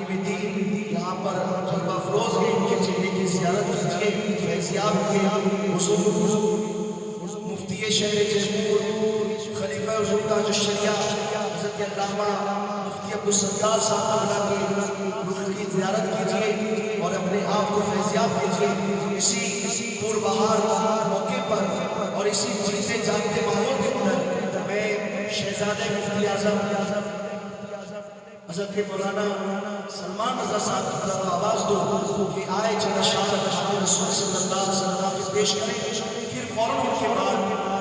यहाँ पर जब अफरोज है इनके चेहरे की ज़ियारत कीजिए, फैज़ियाब के मुफ्ती शहर जयपुर खलीफा हुज़ूर ताज शरिया हज़रत अल्लामा मुफ्ती अब्दुल सत्तार साहब की रुख की ज़ियारत कीजिए और अपने आप को फैज़ियाब कीजिए। इसी पुरबहार मौके पर और इसी जीते जागते माहौल के अंदर मैं शहजादे मुफ्ती आज़म हज़रत मौलाना सलमान रज़ा साहब की तरफ आवाज़ दो कि आए चला शाह रसूल सल्लल्लाहु अलैहि वसल्लम के पेश करें। फिर फ़ौरन उनके बाद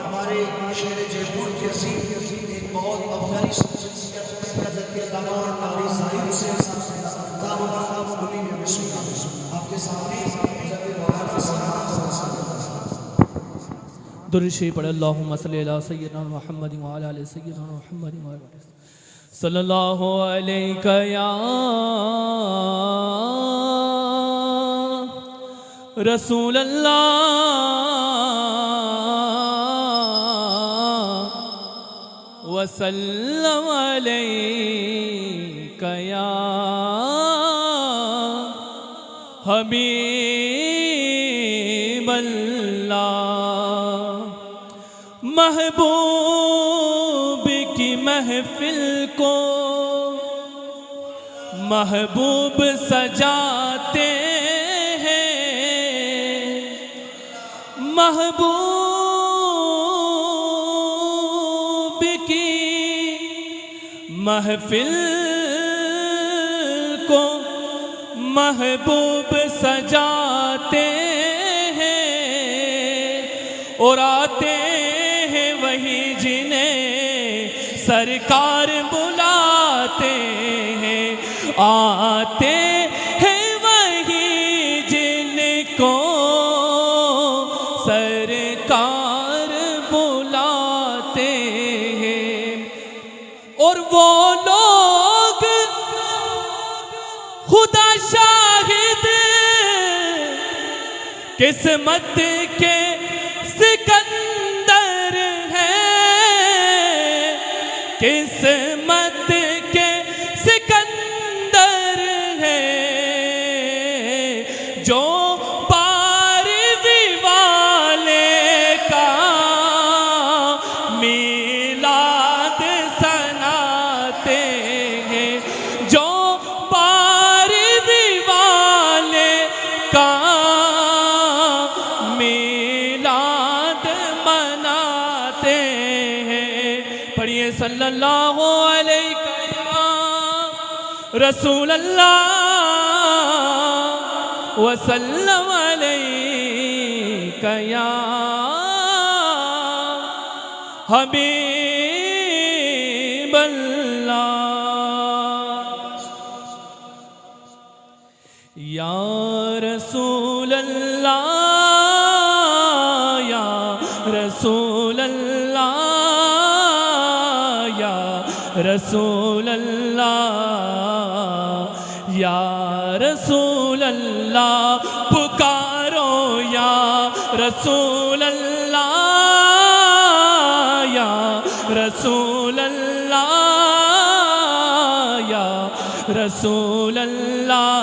हमारे शहर जयपुर के असीम एक बहुत अफसरी शख्सियत हज़रत अल्लामा क़ारी ज़ाहिर हुसैन साहब आपके सामने हज़रत मौलाना सलमान दुरूद शरीफ पढ़े। अल्लाहुम्मा सल्लि अला सय्यिदना मुहम्मद व अला आलि सय्यिदना मुहम्मद सल्लल्लाहु अलैका या रसूल अल्लाह व सल्लम अलैका या हबीब अल्लाह। महबूब की महफिल को महबूब सजाते हैं, महबूब की महफिल को महबूब सजाते हैं और आते हैं वही जिन्हें सरकार बुलाते हैं, आते हैं वही जिनको सरकार बुलाते हैं। और वो लोग खुदा शाहिद किस्मत के सिकंदर हैं, किस्मत के सिकंदर हैं, जो बारहवीं वाले का मीलाद सनाते हैं, जो बारहवीं वाले का मीलाद मनाते हैं। पढ़िए सल्लल्लाहु अलैहि रसूल अल्लाह व सल्लम अलैका या हबीब अल्लाह। या रसूल अल्लाह या रसूल अल्लाह या रसूल अल्लाह या रसूल अल्लाह पुकारो या रसूल अल्लाह या रसूल अल्लाह या रसूल अल्लाह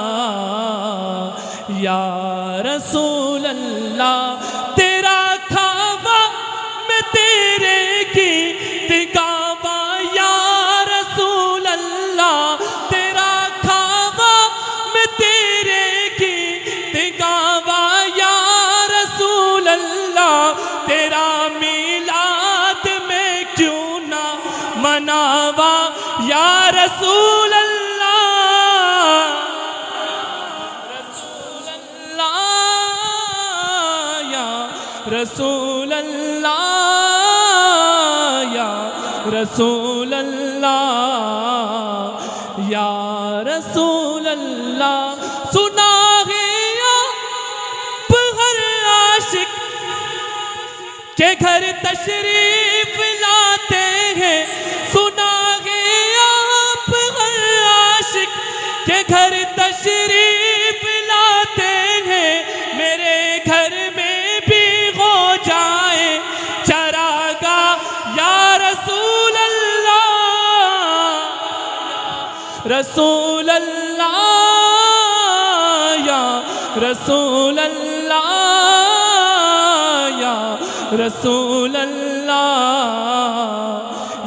या रसूल अल्लाह। तेरा खावा मैं तेरे गीत गावा या रसूल अल्लाह, तेरा खावा मैं तेरे गीत गावा या रसूल अल्लाह, तेरा मीलाद में क्यों ना मनावा या रसूल अल्लाह, रसूल अल्लाह या रसूल अल्लाह या रसूल अल्लाह या रसूल अल्लाह। सुना है आप हर आशिक के घर तशरीफ लाते हैं, सुना है आप हर आशिक के घर तशरीफ लाते हैं, मेरे घर में भी हो जाए चरागा या रसूल अल्लाह, रसूल अल्लाह रसूल अल्लाह, या रसूल अल्लाह,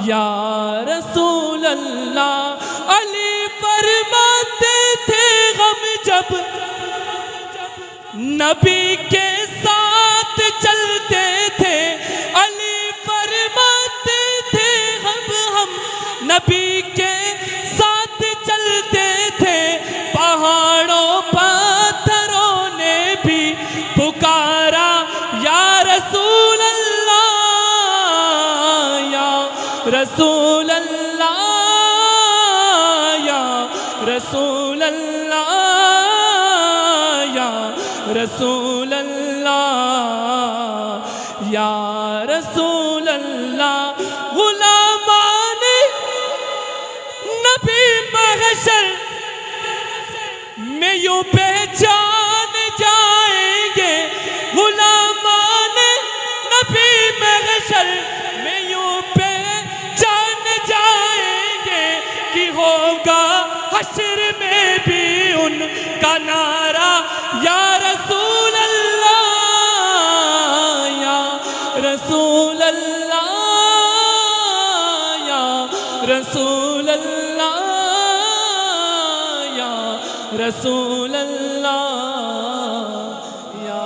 या रसूल अल्लाह। अली फरमाते थे गम जब नबी के साथ चलते थे, अली फरमाते थे हम नबी के साथ चलते थे। पहाड़ों पत्थरों ने भी पुकारा या रसूल अल्लाह, या रसूल अल्लाह, या रसूल अल्लाह, या रसूल अल्लाह, या रसूल अल्लाह। गुलामाने नबी महशर में यूं पहचान जाएंगे, गुलामाने नबी महशर में यूं पहचान जाएंगे कि होगा हश्र में भी उनका नारा या रसूल अल्लाह, या रसूल अल्लाह, या रसूल अल्लाह, या रसूल अल्लाह, या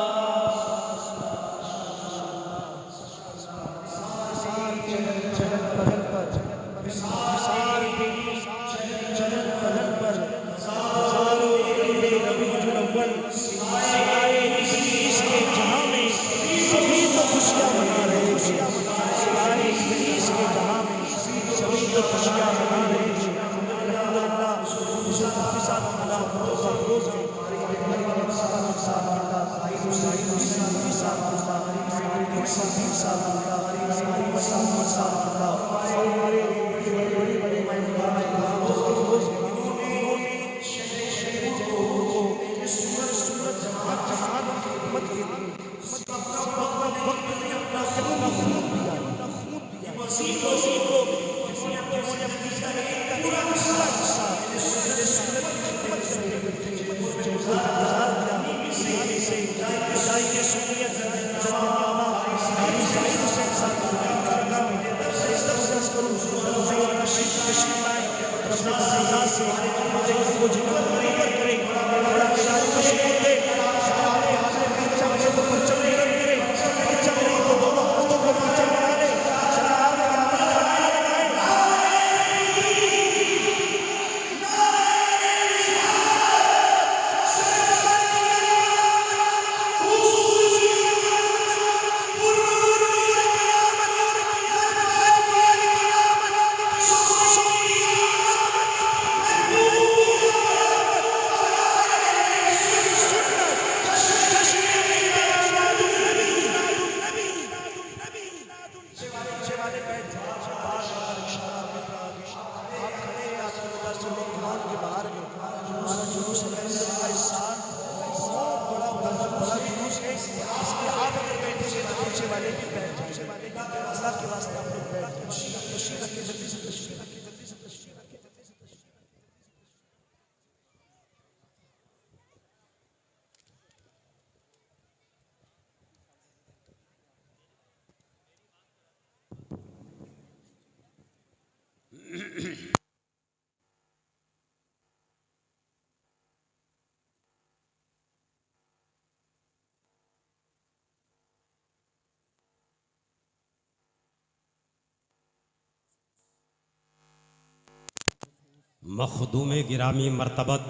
मखदूम गिरामी मरतबत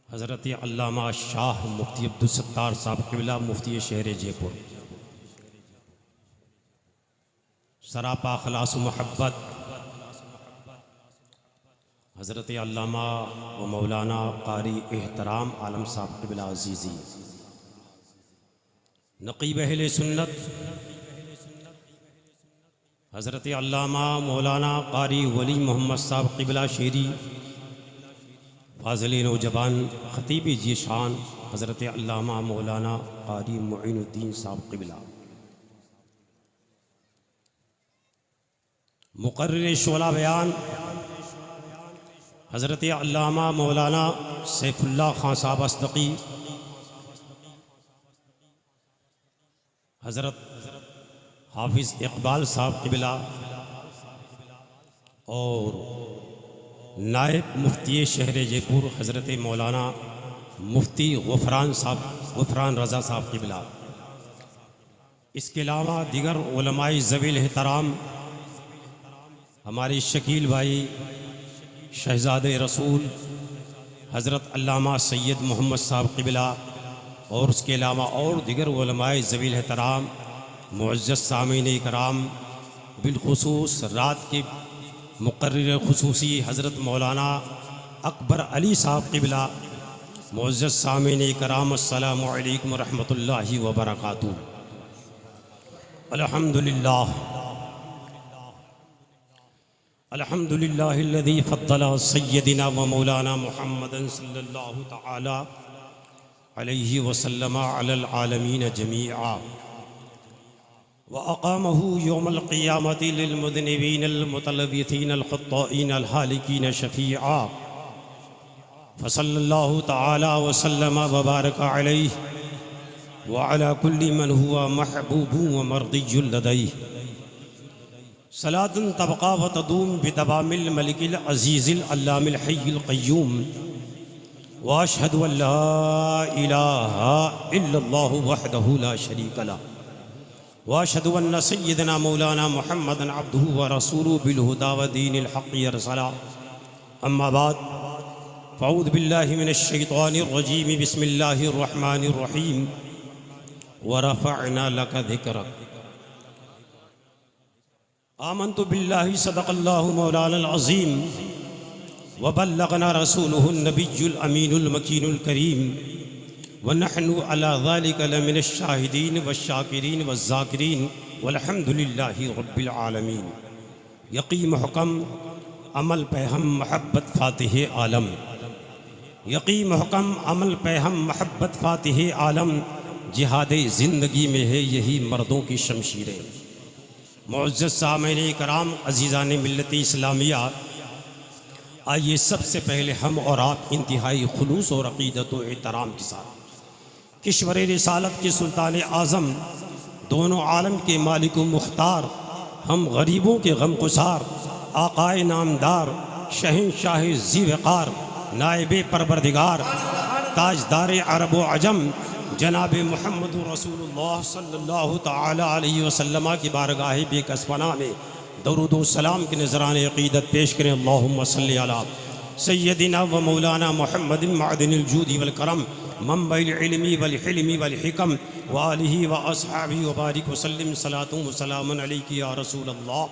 हज़रत अल्लामा शाह मुफ्ती अब्दुलसत्तार साहब क़िबला मुफ्ती शहर जयपुर, सरापा खलास मोहब्बत हज़रत अल्लामा व मौलाना कारी एहतराम आलम साहब क़िबला अज़ीज़ी, नक़ीब अहले सुन्नत हज़रत अल्लामा मौलाना कारी वली मोहम्मद साहब क़िबला शेरी, फ़ाज़िल नौजवान ख़तीब जीशान हज़रत अल्लामा मौलाना कारी मुईनुद्दीन साहब क़िबला, मुक़र्रिर शोला बयान हज़रत अल्लामा मौलाना सैफुल्लाह खान साहब अस्दकी, हज़रत हाफिज़ इकबाल साहब क़िबला और नायब मुफ्ती शहर जयपुर हज़रत मौलाना मुफ्ती गुफ़रान रज़ा साहब क़िबला, इसके अलावा दिगर उलमाए ज़वील एहतराम हमारे शकील भाई शहज़ादे रसूल हज़रत अल्लामा सैयद मोहम्मद साहब क़िबला और उसके अलावा और दिगर उलमाए ज़वील एहतराम मुअज़्ज़ज़ सामीन इकराम, बिलख़ुसूस रात के मुक़र्रिर ख़ुसूसी हज़रत मौलाना अकबर अली साहब क़िबला, मुअज़्ज़ज़ सामीन इकराम, अस्सलामु अलैकुम रहमतुल्लाहि व बरकातुहू। अल्हम्दुलिल्लाह अल्हम्दुलिल्लाहिल्लज़ी फ़द्दला सय्यदिना व मौलाना मुहम्मदन सल्लल्लाहु तआला अलैहि वसल्लम अलल आलमीन जमीआ व अक़ामहु यौमल क़ियामति लिल मुज़निबीन अल मुतलव्विसीन अल ख़ुत्ताईन अल हालिकीन शफ़ीआ फ़सल्लल्लाहु तआला व सल्लम व बारक अलैहि व अला कुल्ली मन हुवा महबूबु व मर्दिय्युल लदैहि सलातुन तबक़ा व तदूम बिदवामिल मलिकिल अज़ीज़िल अल्लामिल हय्यिल क़य्यूम व अशहदु अल्ला इलाहा इल्लल्लाहु वहदहु ला शरीका लहु व अशहदु अन्न सय्यदना मौलाना मुहम्मदन अब्दुहु व रसूलुहु बिल हुदा व दीनिल हक़्क़ि अरसला। अम्मा बाद फ़अऊज़ु बिल्लाहि मिनश शैतानिर रजीम, बिस्मिल्लाहिर रहमानिर रहीम। व रफ़अना लका ज़िक्रक। आमन्तु बिल्लाहि सदक़ल्लाहु मौलानल अज़ीम व बल्लगना रसूलुहुन नबियुल अमीनुल मकीनुल करीम व नहनु अला ज़ालिका लमिनश शाहिदीन व शाकिरीन व ज़ाकिरीन वल्हम्दुलिल्लाहि रब्बिल आलमीन। यक़ी महकम अमल पे हम महब्बत फ़ातिह आलम, यक़ी महकम अमल पे हम महब्बत फ़ातिह आलम, जिहाद ज़िंदगी में है यही मर्दों की शमशीरें। मुअज़्ज़ज़ सामीन कराम, अज़ीज़ान मिल्लत इस्लामिया, आइए सबसे पहले हम और आप इंतहाई खुलूस और अक़ीदत व एहतराम के साथ किश्वर रिसालत के सुल्तान आज़म, दोनों आलम के मालिक व मुख्तार, हम गरीबों के गमगुसार, आक़ाए नामदार, शहंशाह ज़ी-वक़ार, नायब परवरदिगार, ताजदार अरब व अजम, जनाब मुहम्मद रसूलुल्लाह सल्लल्लाहु तआला अलैहि वसल्लम की बारगाह बेकसपना में दरूद व सलाम के नज़राने अक़ीदत पेश करें। अल्लाहुम्मा सल्लि अला सय्यदिना व मौलाना मुहम्मदिन मअदिनिल जूदि वल करम, मंबइल इल्मी वल हिल्मी वल हिकम व आलिहि व अस्हाबिहि व बारिक व सल्लिम सलातुन व सलामुन अलैका या रसूलल्लाह,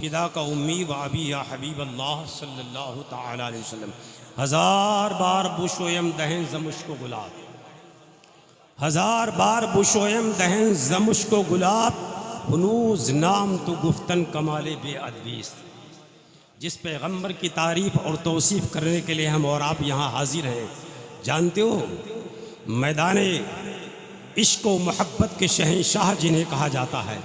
फ़िदाका उम्मी व अबी या हबीबल्लाह सल्लल्लाहु तआला अलैहि वसल्लम। हज़ार बार बुशोयम दहन ज़मुश्को गुलाब, हज़ार बार बुशोयम दहन ज़मुश्को गुलाब, हुनूज़ नाम तो गुफ्तन कमाले बेअदबीस। जिस पैगम्बर की तारीफ़ और तौसीफ़ करने के लिए हम और आप यहाँ हाजिर हैं, जानते हो मैदान इश्क़ व मोहब्बत के शहंशाह जिन्हें कहा जाता है,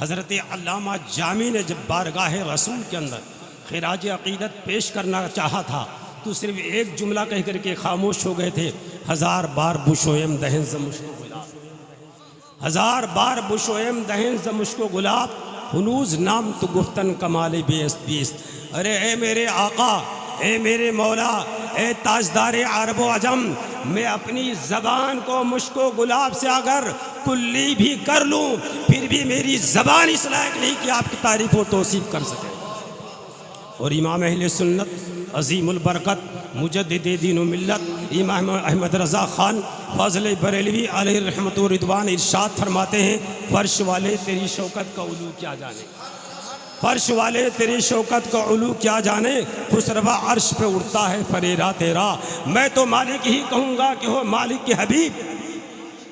हज़रत अल्लामा जामी ने जब बारगाह रसूल के अंदर खिराज अक़ीदत पेश करना चाहा था तो सिर्फ एक जुमला कह करके खामोश हो गए थे, हज़ार बार बुशोयम दहन ज़मुश्को गुलाब, हज़ार बार बुशोयम दहन ज़मुश्को गुलाब, हुनूज़ नाम तो गुफ्तन कमाले बेअदबीस। अरे ए मेरे आका, ए मेरे मौला, ए ताजदार अरब व अजम, मैं अपनी ज़बान को मुश्को गुलाब से अगर कुल्ली भी कर लूँ फिर भी मेरी ज़बान इस लायक नहीं कि आपकी तारीफ़ व तौसीफ़ कर सके। और इमाम अहले सुन्नत अज़ीमुल बरकत मुजद्दिद दीन व मिल्लत इमाम अहमद रज़ा ख़ान फ़ाज़िल बरेलवी अलैहि रहमत व रिदवान इरशाद फरमाते हैं, फ़र्श वाले तेरी शौकत का उलू क्या जाने, फ़र्श वाले तेरी शौकत का उलू क्या जाने, खुसरवा अर्श पे उड़ता है फरेरा तेरा। मैं तो मालिक ही कहूँगा कि हो मालिक के हबीब,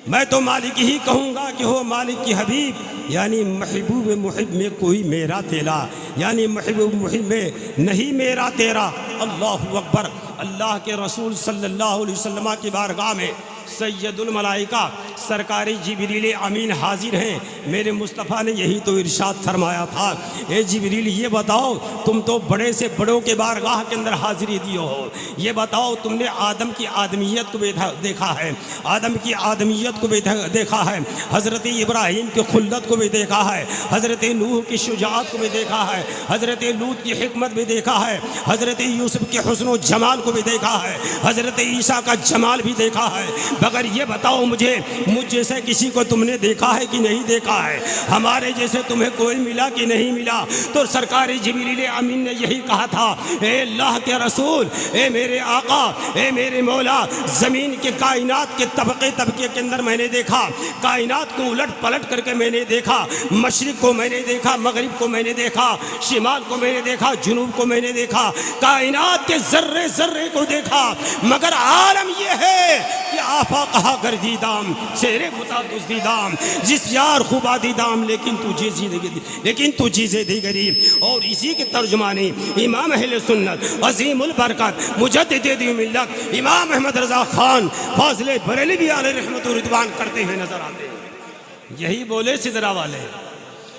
मैं तो मालिक ही कहूँगा कि हो मालिक की हबीब, यानी महबूब मुहिब में कोई मेरा तेरा, यानी महबूब मुहिब में नहीं मेरा तेरा। अल्लाहु अकबर। अल्लाह के रसूल सल्लल्लाहु अलैहि वसल्लम की बारगाह में सैयदुल मलाइका सरकारी जिब्रील अमीन हाजिर हैं। मेरे मुस्तफ़ा ने यही तो इरशाद फरमाया था, ए जिब्रील ये बताओ तुम तो बड़े से बड़ों के बारगाह के अंदर हाजिरी दियो हो, ये बताओ तुमने आदम की आदमियत को भी देखा है, आदम की आदमियत को भी देखा है, हज़रत इब्राहीम की खुल्लत को भी देखा है, हज़रत नूह की शुजाअत को भी देखा है, हज़रत लूत की हिकमत भी देखा है, हज़रत यूसुफ के हुस्न व जमाल को भी देखा है, हज़रत ईसा का जमाल भी देखा है, मगर ये बताओ मुझे मुझ जैसे किसी को तुमने देखा है कि नहीं देखा है, हमारे जैसे तुम्हें कोई मिला कि नहीं मिला। तो सरकार जिब्रील अमीन ने यही कहा था, ए अल्लाह के रसूल, ए मेरे आका, ए मेरे मौला, ज़मीन के कायनात के तबके तबके के अंदर मैंने देखा, कायनात को उलट पलट करके मैंने देखा, मशरिक़ को मैंने देखा, मगरिब को मैंने देखा, शिमाल को मैंने देखा, जुनूब को मैंने देखा, कायनात के ज़र्रे ज़र्रे को देखा, मगर आलम यह है कि आफा कहा गर्दीदाम शेरे बुता दुज़दीदाम जिस यार खुबादी दाम लेकिन तू चीज़ें दी गरीब। और इसी के तर्जुमानी इमाम अहले सुन्नत अज़ीमुल बरकत मुजद्दिद दी मिल्लत इमाम अहमद रज़ा खान फाज़िले बरेलवी अलैहि रहमतुर रिदवान करते हुए नजर आते हैं। यही बोले सिदरा वाले,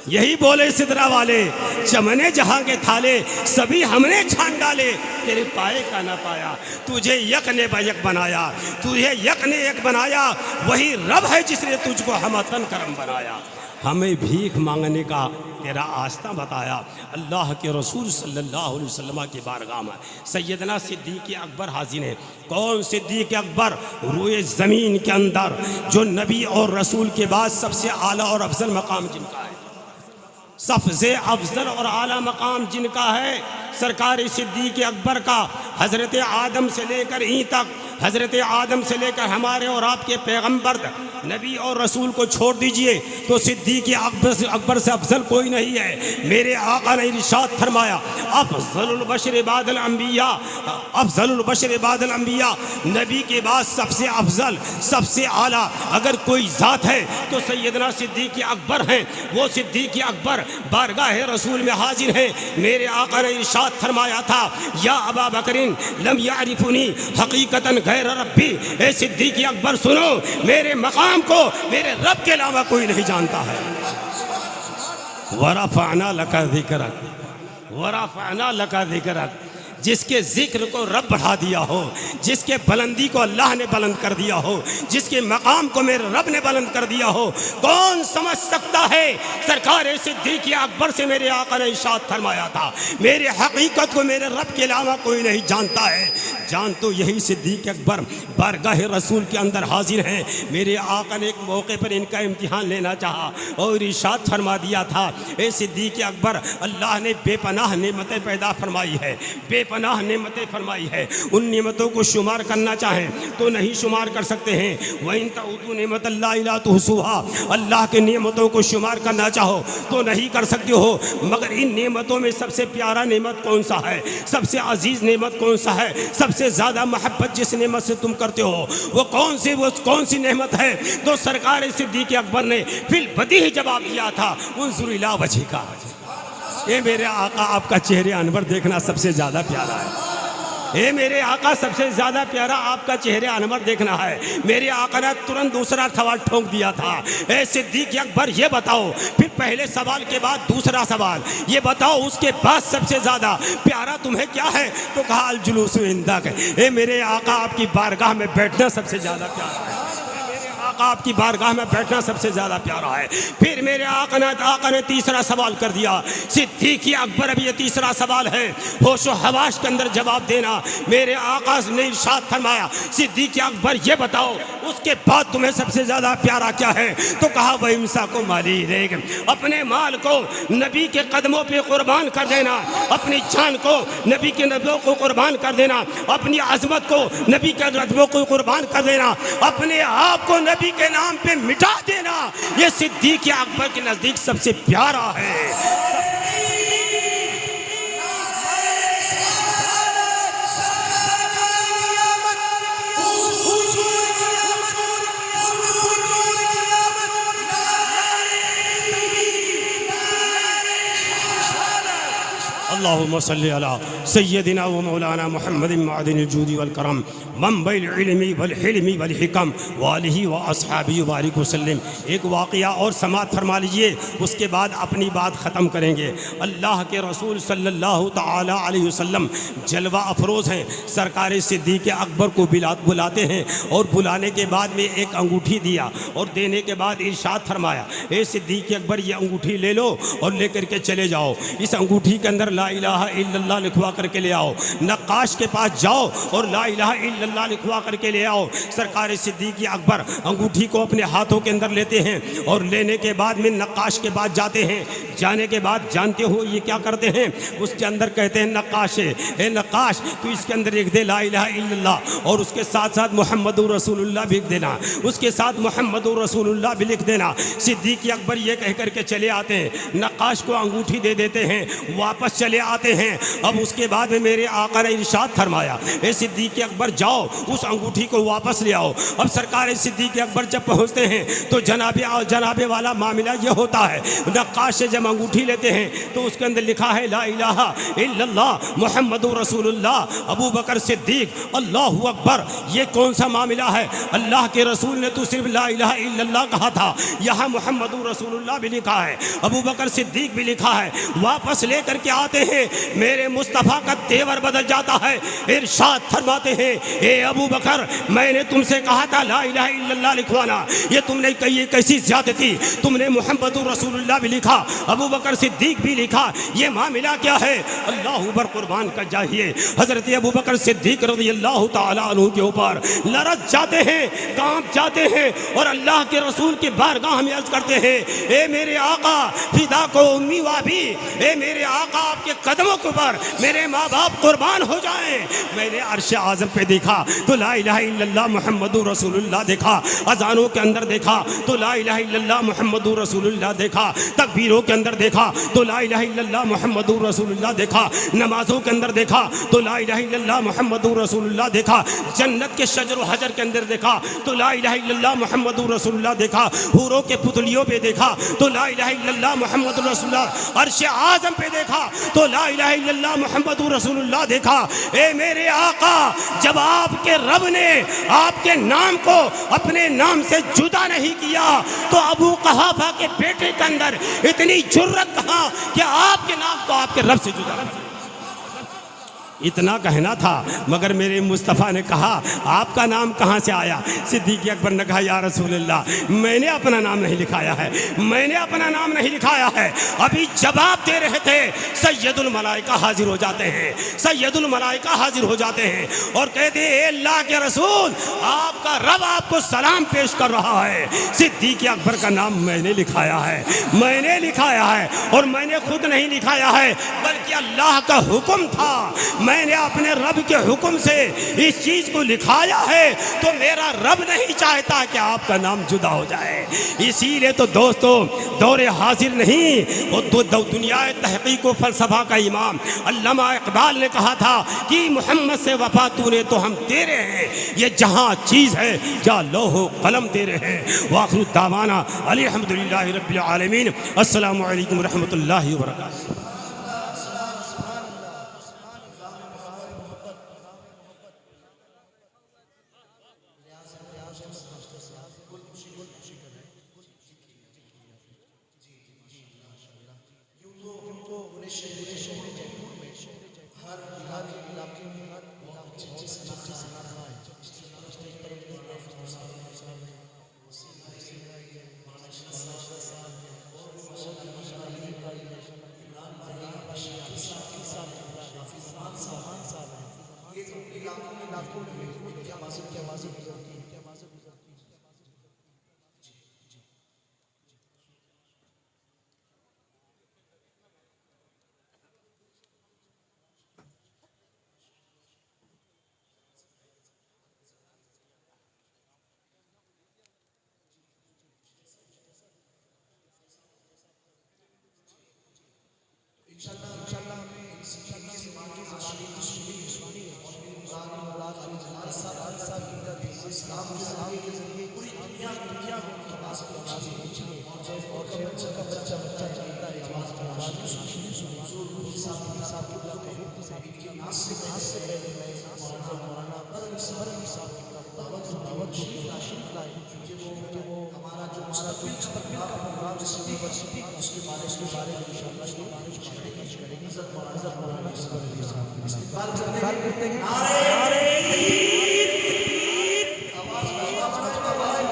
यही बोले सिदरा वाले, चमने जहाँ के थाले सभी हमने छान डाले, तेरे पाए का ना पाया, तुझे यक ने बयक बनाया, तुझे यक ने एक बनाया, वही रब है जिसने तुझको हमतन करम बनाया। हमें भीख मांगने का तेरा आस्था बताया। अल्लाह के रसूल सल्लल्लाहु अलैहि वसल्लम के बारगाह में सैयदना सिद्दीक़ अकबर हाजिर हैं। कौन सिद्दीक़ अकबर? रूए ज़मीन के अंदर जो नबी और रसूल के बाद सबसे आला और अफजल मकाम जिनका है, सबसे अफजल और आला मकाम जिनका है, सरकार सिद्दीक़ अकबर का, हज़रत आदम से लेकर ई तक, हज़रत आदम से लेकर हमारे और आपके पैगंबर तक, नबी और रसूल को छोड़ दीजिए तो सिद्दीक़ अकबर से अफजल कोई नहीं है। मेरे आका ने इरशाद फरमाया, अफज़लुल बशर बादल अंबिया, अफज़लुल बशर बादल अंबिया, नबी के बाद सबसे अफजल सबसे आला अगर कोई ज़ात है तो सैयदना सिद्दीक़ अकबर हैं। वो सिद्दीक़ अकबर बारगाह रसूल में हाजिर हैं। मेरे आका ने इरशाद फरमाया था, या अबा बकरिन लम यारिफुनी हकीकतन गैर रब्बी, ए सिद्दीक़ अकबर सुनो, मेरे मकाम को मेरे रब के अलावा कोई नहीं जानता है। वरफ़अना लका ज़िक्रक, वरफ़अना लका ज़िक्रक, जिसके जिक्र को रब बढ़ा दिया हो, जिसके बुलंदी को अल्लाह ने बुलंद कर दिया हो, जिसके मकाम को मेरे रब ने बुलंद कर दिया हो, कौन समझ सकता है? सरकार सिद्दीक़ अकबर से मेरे आका ने इरशाद फरमाया था, मेरे हकीकत को मेरे रब के अलावा कोई नहीं जानता है। जान तो यही सिद्दीक़ अकबर बारगाह रसूल के अंदर हाजिर हैं। मेरे आका ने एक मौके पर इनका इम्तिहान लेना चाहा और इरशाद फरमा दिया था, ए सिद्दीक़ अकबर, अल्लाह ने बेपनाह नेमतें पैदा फरमाई है, बेपनाह नेमतें फरमाई है, उन नेमतों को शुमार करना चाहें तो नहीं शुमार कर सकते हैं। वइन तऊदू नेमत अल्लाह ला तुहसूहा, अल्लाह के नेमतों को शुमार करना चाहो तो नहीं कर सकते हो। मगर इन नेमतों में सबसे प्यारा नेमत कौन सा है, सबसे अजीज़ नेमत कौन सा है, सबसे ज़्यादा मोहब्बत जिस नेमत से तुम करते हो वो कौन सी नेमत है? तो सरकार सिद्दीक़ अकबर ने फिल बदी ही जवाब दिया था, उन्ज़ुर इला वजहिका, ये मेरे आका आपका चेहरे अनवर देखना सबसे ज़्यादा प्यारा है। ए मेरे आका सबसे ज़्यादा प्यारा आपका चेहरे अनवर देखना है। मेरे आका ने तुरंत दूसरा सवाल ठोक दिया था, ए सिद्दीक़ अकबर ये बताओ, फिर पहले सवाल के बाद दूसरा सवाल, ये बताओ उसके बाद सबसे ज़्यादा प्यारा तुम्हें क्या है? तो कहा अल जुलूसु इंदक, ए मेरे आका आपकी बारगाह में बैठना सबसे ज़्यादा प्यारा है, आपकी बारगाह में बैठना सबसे ज़्यादा प्यारा है। फिर मेरे आका ने तीसरा सवाल कर दिया, सिद्दीक़ अकबर, अब ये तीसरा सवाल है, होशो हवाश के अंदर जवाब देना। मेरे आका ने इरशाद फरमाया, सिद्दीक़ अकबर ये बताओ उसके बाद तुम्हें सबसे ज़्यादा प्यारा क्या है? तो कहा वह इंसा को माली रेग, अपने माल को नबी के कदमों पे कुर्बान कर देना, अपनी जान को नबी के नबियों को कुर्बान कर देना, अपनी अजमत को नबी के रत्बों को कुर्बान कर देना, अपने आप को नबी के नाम पे मिटा देना, ये सिद्दीक़ अकबर के नजदीक सबसे प्यारा है। अल्लाहुम्मा सल्लि अला सय्यदिना व मौलाना मुहम्मदिन मअदिनिल जूदि वल करम मंबइल इल्मी वल हिल्मी वल हिकम व आलिहि व अस्हाबिहि बारिक वसल्लम। एक वाक़या और समाअत फरमा लीजिए, उसके बाद अपनी बात ख़त्म करेंगे। अल्लाह के रसूल सल्लल्लाहु तआला अलैहि वसल्लम जलवा अफरोज़ हैं। सरकार सिद्दीक़ अकबर को बुलाते हैं और बुलाने के बाद में एक अंगूठी दिया और देने के बाद इरशाद फरमाया, ए सिद्दीक़ अकबर ये अंगूठी ले लो और लेकर के चले जाओ। इस अंगूठी के अंदर ला इलाहा इल्लल्लाह लिखवा करके ले आओ। नक्काश के पास जाओ और ला इलाहा इल्लल्लाह लिखवा करके ले आओ। सरकार सिद्दीक़ अकबर अंगूठी को अपने हाथों के अंदर लेते हैं और लेने के बाद में नक्काश के पास जाते हैं। जाने के बाद जानते हो ये क्या करते हैं, उसके अंदर कहते हैं नक्काश, ए नक्काश तू इसके अंदर लिख दे ला इलाहा इल्लल्लाह और उसके साथ साथ मुहम्मदुर रसूलुल्लाह भी लिख देना, उसके साथ मुहम्मदुर रसूलुल्लाह भी लिख देना। सिद्दीक़ अकबर ये कह करके चले आते हैं, नक्काश को अंगूठी दे देते हैं, वापस चले आते हैं। अब उसके बाद में मेरे आका ने इरशाद फरमाया, ए सिद्दीक़ अकबर जाओ उस अंगूठी को वापस ले आओ। अब सरकार सिद्दीक़ अकबर जब पहुँचते हैं तो जनाबे वाला मामला ये होता है, नक्काश से जब अंगूठी लेते हैं तो उसके अंदर लिखा है ला इलाहा इल्लल्लाह मुहम्मदुर रसूलुल्लाह अबू बकर सिद्दीक़ अल्लाहु अकबर। ये कौन सा मामला है? अल्लाह के रसूल ने तो सिर्फ ला इलाहा इल्लल्लाह कहा था, यहाँ मुहम्मदुर रसूलुल्लाह भी लिखा है, अबू बकर सिद्दीक़ भी लिखा है। वापस ले करके आते हैं, मेरे मुस्तफ़ा का तेवर बदल जाता है। इरशाद फरमाते हैं, ए अबू बकर मैंने तुमसे कहा था ला इलाहा इल्लल्लाह लिखवाना, ये तुमने कही कैसी ज़्यादती, तुमने मुहम्मदुर रसूलुल्लाह भी लिखा, अबू बकर सिद्दीक़ भी लिखा, ये मामला क्या है? अल्लाह पर कुर्बान का चाहिए। हज़रत अबू बकर सिद्दीक़ रज़ियल्लाहु ताला अन्हु के ऊपर लरज़ जाते हैं, कांप जाते हैं और अल्लाह के रसूल की बारगाह में अर्ज़ करते हैं, ए मेरे आका फिदा को उम्मी वाबी, ए मेरे आका आपके कदमों के ऊपर मेरे माँ बाप कुर्बान हो जाएं। मैंने अर्श आज़म पे देखा तो ला इलाहा इल्लल्लाह मुहम्मदुर रसूलुल्लाह देखा, अज़ानों के अंदर देखा तो ला इलाहा इल्लल्लाह मुहम्मदुर रसूलुल्लाह देखा, तकबीरों के अंदर देखा तो ला इलाहा इल्लल्लाह मुहम्मदुर रसूलुल्लाह देखा, नमाज़ों के अंदर देखा तो ला इलाहा इल्लल्लाह मुहम्मदुर रसूलुल्लाह देखा, जन्नत के शजर हजर के अंदर देखा तो ला इलाहा इल्लल्लाह मुहम्मदुर रसूलुल्लाह देखा, हूरों के पुतलियों पे देखा तो ला इलाहा इल्लल्लाह मुहम्मदुर रसूलुल्लाह, अर्श आज़म पे देखा तो ला इलाहा इल्लल्लाह मुहम्मदुर रसूलुल्लाह देखा। ए मेरे आका जब आपके रब ने आपके नाम को अपने नाम से जुदा नहीं किया तो अबू कहाफा के बेटे के अंदर इतनी जुर्रत कहाँ कि आपके नाम को आपके रब से जुदा कर। इतना कहना था मगर मेरे मुस्तफ़ा ने कहा आपका नाम कहाँ से आया? सिद्दीक़ अकबर ने कहा या रसूलल्लाह मैंने अपना नाम नहीं लिखाया है, मैंने अपना नाम नहीं लिखाया है। अभी जवाब दे रहे थे, सैयदुल मलाइका हाजिर हो जाते हैं, सैयदुल मलाइका हाजिर हो जाते हैं और कहते हैं अल्लाह के रसूल आपका रब आपको सलाम पेश कर रहा है। सिद्दीक़ अकबर का नाम मैंने लिखाया है, मैंने लिखाया है और मैंने खुद नहीं लिखाया है बल्कि अल्लाह का हुक्म था, मैंने अपने रब के हुक्म से इस चीज़ को लिखाया है तो मेरा रब नहीं चाहता कि आपका नाम जुदा हो जाए। इसीलिए तो दोस्तों दौरे हाजिर नहीं वो दुनिया तहक़ीक़ व फ़लसफ़ा का इमाम अल्लामा इक़बाल ने कहा था कि मोहम्मद से वफ़ा तूने तो हम तेरे हैं, ये जहाँ चीज़ है क्या लौह कलम तेरे हैं। वाखिर दावाना अल्हम्दुलिल्लाहि रब्बिल आलमीन। अस्सलामु अलैकुम रहमतुल्लाहि व बरकातुहू। बच्चा चलता है इनकी नाश से पहले मौलाना परम साहब दावत शरीफ लाए कि वो हमारा जो मुस्तकबिल प्रोग्राम यूनिवर्सिटी उसके बारे में इंशाअल्लाह करेंगे। इज्जत मौलाना इस्तेमाल करते हैं। नारे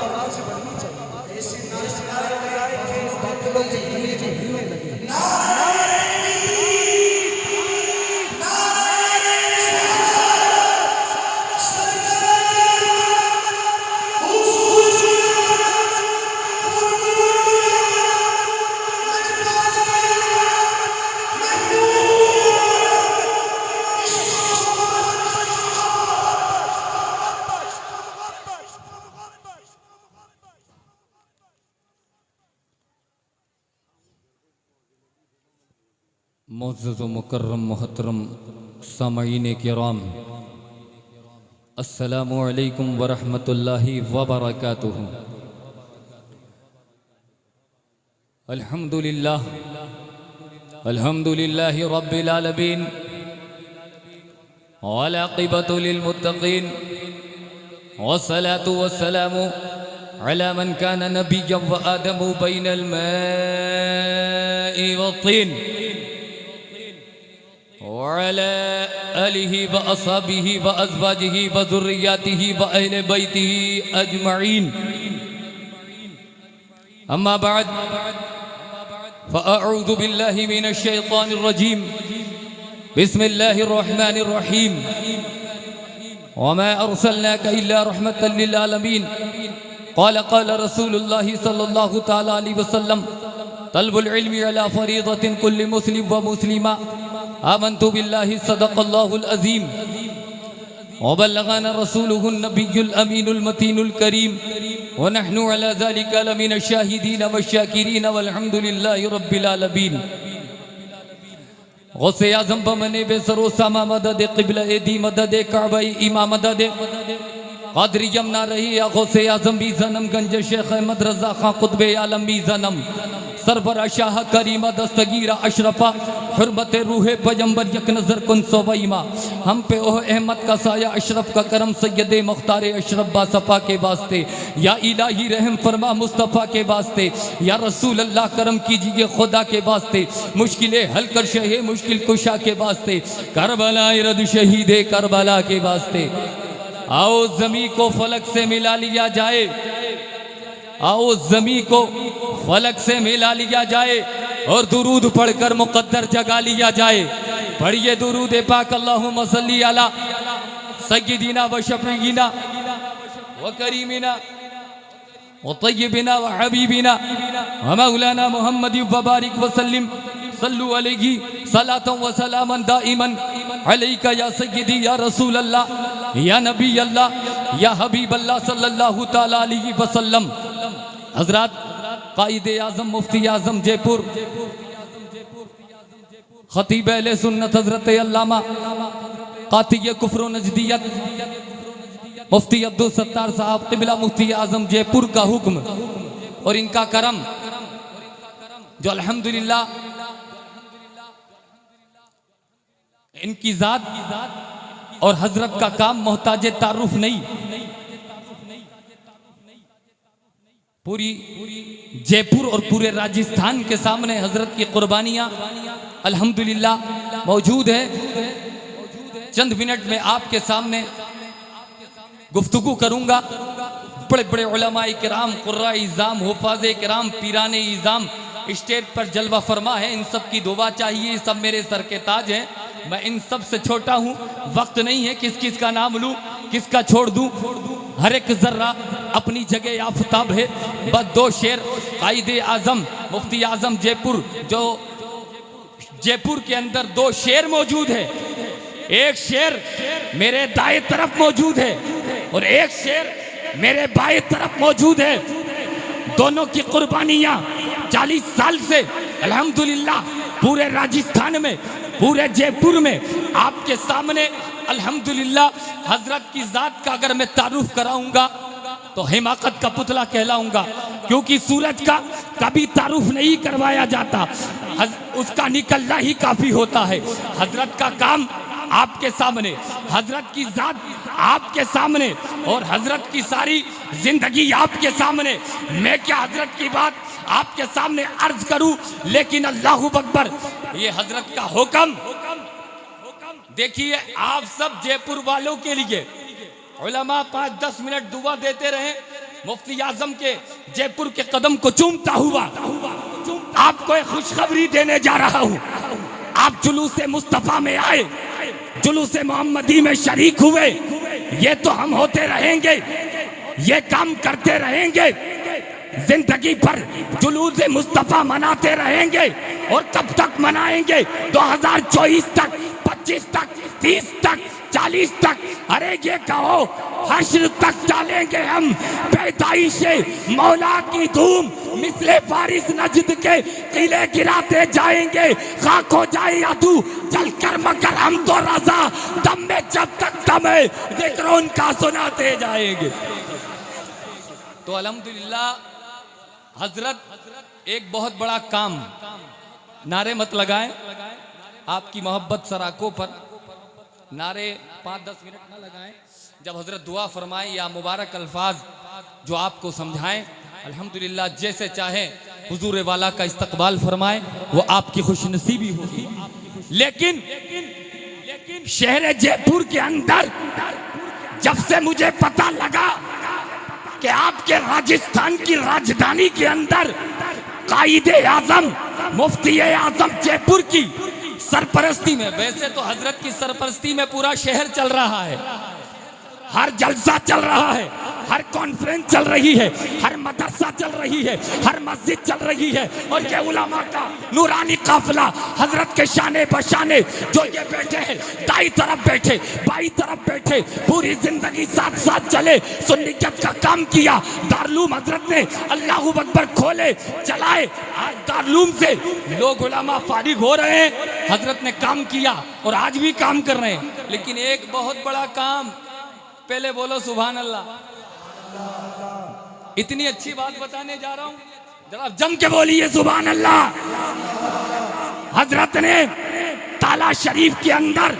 आवाज से बढ़नी चाहिए। ऐसे नारे कि लोग हिलने लगे। मुअज़्ज़ज़ व मुकर्रम मोहतरम सामईन किराम, अस्सलामु अलैकुम व रहमतुल्लाहि व बरकातुहू। अल्हम्दुलिल्लाह अल्हम्दुलिल्लाहि रब्बिल आलमीन वल आक़िबतु लिल मुत्तक़ीन वस्सलातु वस्सलामु अला मन काना नबिय्यन व आदमु बैनल माइ वत्तीन वअला आलिहि व अस्हाबिहि व अज़वाजिहि व ज़ुर्रिय्यातिहि व अहले बैतिहि अजमईन। अम्मा बाद फ़अऊज़ु बिल्लाहि मिनश शैतानिर रजीम। बिस्मिल्लाहिर रहमानिर रहीम। वमा अर्सलनाका इल्ला रहमतल लिल आलमीन। क़ाल रसूलुल्लाहि सल्लल्लाहु तआला अलैहि वसल्लम तलबुल इल्मि अला फ़रीज़तिन कुल्लि मुस्लिम व मुस्लिमा आमन्तु बिल्लाहि सदक़ल्लाहुल अज़ीम व बल्लगना रसूलुहुन नबियुल अमीनुल मतीनुल करीम व नहनु अला ज़ालिका लमिनश शाहिदीन वश्शाकिरीन वल्हम्दुलिल्लाहि रब्बिल आलमीन। गौसे आज़म बमने बेसरो सामा मदद क़िबला दी मदद काबा इमा मदद क़ादरी यमना रही या गौसे आज़म भी जन्म गंज शेख अहमद रज़ा खां क़ुतबे आलम भी जन्म सरवर शाह करीमा दस्तगीरा अशरफा हुर्मत रूह पैगंबर यक नज़र कुन सोवईमा। हम पे ओह अहमद का साया अशरफ का करम सैयद मुख्तार अशरफ बासफ़ा के वास्ते। या इलाही रहम फरमा मुस्तफ़ा के वास्ते। या रसूल अल्लाह करम कीजिए खुदा के वास्ते। मुश्किलें हल कर शहे मुश्किल कुशा के वास्ते। करबला रद शहीद करबला के वास्ते। आओ ज़मी को फलक से मिला लिया जाए। आओ ज़मी को फलक से मिला लिया जाए और दुरूद पढ़कर मुक़द्दर जगा लिया जाए। पढ़िए दुरूद पाक अल्लाहुम्मा सल्ली अला सय्यिदिना व शफ़ीइना व करीमिना व तय्यिबिना व हबीबिना व मौलाना मुहम्मद व बारिक व सल्लिम सल्लु अलैहि सलातन व सलामन दाइमन अलैका या सय्यिदी या रसूल अल्लाह या नबी अल्लाह या हबीब अल्लाह सल्लल्लाहु तआला अलैहि वसल्लम। हज़रात कायदे आज़म मुफ्ती आज़म जयपुर खतीब अहले सुन्नत हज़रत अल्लामा कातिय कुफ्र व नजदियत मुफ्ती अब्दुल सत्तार साहब क़िबला मुफ्ती आज़म जयपुर का हुक्म और इनका करम जो अल्हम्दुलिल्लाह इनकी ज़ात और हजरत का काम मोहताज तारुफ नहीं। पूरी जयपुर और पूरे राजस्थान के सामने हजरत की कुर्बानियाँ अल्हम्दुलिल्लाह मौजूद है। चंद मिनट में आपके सामने गुफ्तगू करूँगा। बड़े बड़े उलमाए किराम कुर्राए इज़ाम हुफ़ाज़े किराम पीराने इज़ाम स्टेज पर जलवा फरमा है। इन सब की दुआ चाहिए। सब मेरे सर के ताज हैं। मैं इन सब से छोटा हूँ। वक्त नहीं है किस किस का नाम लूँ किसका छोड़ दूँ। हर एक जर्रा अपनी जगह आफताब है। बस दो शेर कायदे आज़म मुफ्ती आज़म जयपुर जो जयपुर के अंदर दो शेर मौजूद है। एक शेर मेरे दाएं तरफ मौजूद है और एक शेर मेरे बाएं तरफ मौजूद है। दोनों की कुर्बानियाँ 40 साल से अल्हम्दुलिल्लाह पूरे राजस्थान में पूरे जयपुर में आपके सामने अल्हम्दुलिल्लाह हजरत की ज़ात का अगर मैं तारुफ कराऊंगा तो हिमाकत का पुतला कहलाऊंगा। क्योंकि सूरज का कभी तारुफ नहीं करवाया जाता, उसका निकलना ही काफ़ी होता है। हजरत का काम आपके सामने, हजरत की जात आपके सामने और हजरत की सारी जिंदगी आपके सामने। मैं क्या हजरत की बात आपके सामने अर्ज करूं, लेकिन अल्लाहु अकबर, ये हजरत का हुक्म। देखिए आप सब जयपुर वालों के लिए उलमा 5-10 मिनट दुआ देते रहे। मुफ्ती आजम के जयपुर के कदम को चूमता हुआ आपको एक खुशखबरी देने जा रहा हूं। आप जुलूसे मुस्तफा में आए, जुलूसे मोहम्मदी में शरीक हुए। ये तो हम होते रहेंगे, ये काम करते रहेंगे, जिंदगी भर जुलूसे मुस्तफा मनाते रहेंगे। और कब तक मनाएंगे? 2024 तक, 25 तक, 30 तक, 40 तक, अरे ये कहो हश्र तक डालेंगे हम पैदाइशे मौला की धूम। मिसले फारिस नजद के किले गिराते जाएंगे, खाक हो जाए अदू चल कर, मगर हम तो रजा दम में जब तक दम है जिक्र उनका सुनाते जाएंगे। तो अल्हम्दुलिल्लाह हजरत एक बहुत बड़ा काम, नारे मत लगाएं, आपकी मोहब्बत सराखों पर नारे 5-10 मिनट ना लगाएं। जब हजरत दुआ फरमाएं या मुबारक अल्फाज जो आपको समझाएं, अल्हम्दुलिल्लाह जैसे चाहें हुजूर वाला का इस्तकबाल फरमाएं, वो आपकी खुशनसीबी होगी। लेकिन शहर जयपुर के अंदर जब से मुझे पता लगा कि आपके राजस्थान की राजधानी के अंदर कायदे आजम मुफ्ती आजम जयपुर की सरपरस्ती में, वैसे तो हजरत की सरपरस्ती में पूरा शहर चल रहा है, हर जलसा चल रहा है, हर कॉन्फ्रेंस चल रही है, हर मदरसा चल रही है, हर मस्जिद चल रही है। और ये उलमा का नूरानी काफिला हजरत के शाने बशाने जो ये बैठे हैं, दाई तरफ बैठे, बाई तरफ बैठे, पूरी जिंदगी साथ साथ चले, सुन्नियत का काम किया। दारुलूम हजरत ने अल्लाहु अकबर खोले, चलाए। आज दारुलूम से लोग उलमा फारिग हो रहे हैं, हजरत ने काम किया और आज भी काम कर रहे हैं। लेकिन एक बहुत बड़ा काम, पहले बोलो सुभान अल्लाह। इतनी अच्छी बात बताने जा रहा हूं, जरा जम के बोलिए सुभान अल्लाह। हजरत ने ताला शरीफ के अंदर,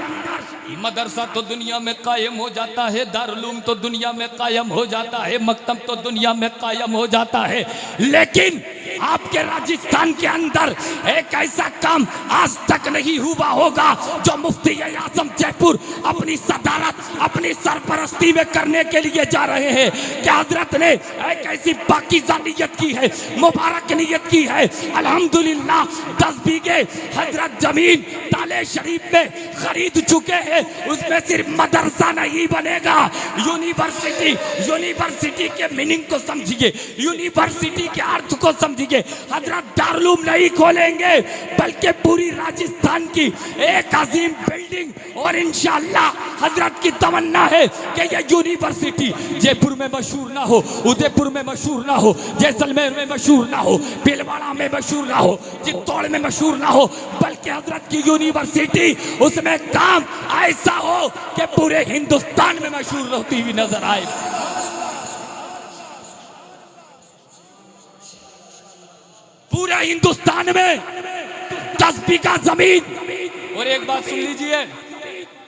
मदरसा तो दुनिया में कायम हो जाता है, दारुलूम तो दुनिया में कायम हो जाता है, मकतब तो दुनिया में कायम हो जाता है, लेकिन आपके राजस्थान के अंदर एक ऐसा काम आज तक नहीं हुआ होगा जो मुफ्ती आजम जयपुर अपनी सदारत, अपनी सरपरस्ती में करने के लिए जा रहे हैं। क्या हजरत ने एक ऐसी पाकीज़ा नियत की है, मुबारक नियत की है। अल्हम्दुलिल्लाह 10 बीघे हजरत जमीन ताले शरीफ में खरीद चुके हैं। उसमें सिर्फ मदरसा नहीं बनेगा, यूनिवर्सिटी, यूनिवर्सिटी के मीनिंग को समझिए, यूनिवर्सिटी के अर्थ को समझिए। हजरत दारुलूम नहीं खोलेंगे, बल्कि पूरी राजस्थान की एक अजीम बिल्डिंग। और इंशाअल्लाह हजरत की तमन्ना है कि ये यूनिवर्सिटी जयपुर में मशहूर ना हो, उदयपुर में मशहूर ना हो, जैसलमेर में मशहूर ना हो, भीलवाड़ा में मशहूर ना हो, चित्तौड़ में मशहूर ना हो, बल्कि हजरत की यूनिवर्सिटी उसमें काम ऐसा हो कि पूरे हिंदुस्तान में मशहूर होती हुई नजर आए। पूरे हिंदुस्तान में 10 बीघा जमीन। और एक बात सुन लीजिए,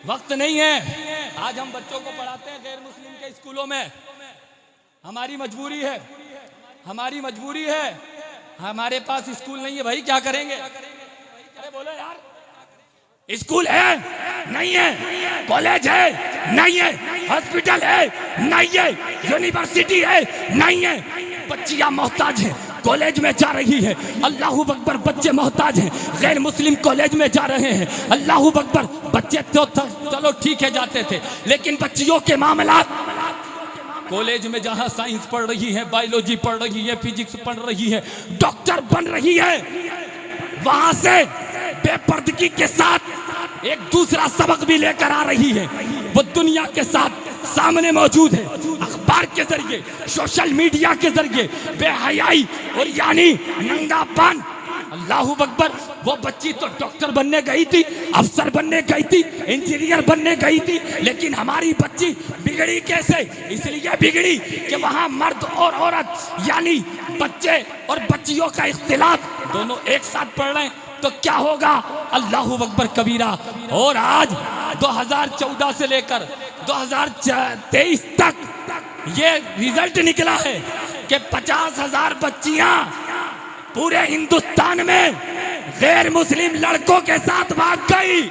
वक्त नहीं है, आज हम बच्चों को पढ़ाते हैं गैर मुस्लिम के स्कूलों में, हमारी मजबूरी है, हमारी मजबूरी है, हमारे पास स्कूल नहीं है भाई, क्या करेंगे? अरे बोलो यार, स्कूल है नहीं है, कॉलेज है नहीं है, हॉस्पिटल है नहीं है, यूनिवर्सिटी है नहीं है, बच्चियां मोहताज हैं, कॉलेज में जा रही है। अल्लाहू अकबर, बच्चे मोहताज हैं, गैर मुस्लिम कॉलेज में जा रहे हैं। अल्लाहू अकबर, बच्चे तो चलो ठीक है जाते थे, लेकिन बच्चियों के मामला, कॉलेज में जहां साइंस पढ़ रही है, बायोलॉजी पढ़ रही है, फिजिक्स पढ़ रही है, डॉक्टर बन रही है, वहां से बेपर्दगी के साथ एक दूसरा सबक भी लेकर आ रही है। वो दुनिया के साथ सामने मौजूद है, अखबार के जरिए, सोशल मीडिया के जरिए, बेहयाई और यानी नंगापन। अल्लाहू अकबर, वो बच्ची तो डॉक्टर बनने गई थी, अफसर बनने गई थी, इंजीनियर बनने गई थी, लेकिन हमारी बच्ची बिगड़ी कैसे? इसलिए बिगड़ी कि वहां मर्द और औरत यानी बच्चे और बच्चियों का इख्तिलाफ दोनों एक साथ पढ़ रहे हैं, तो क्या होगा? अल्लाहू अकबर कबीरा। और आज 2014 से लेकर 2023 तक ये रिजल्ट निकला है कि 50,000 बच्चियां पूरे हिंदुस्तान में गैर मुस्लिम लड़कों के साथ भाग गई।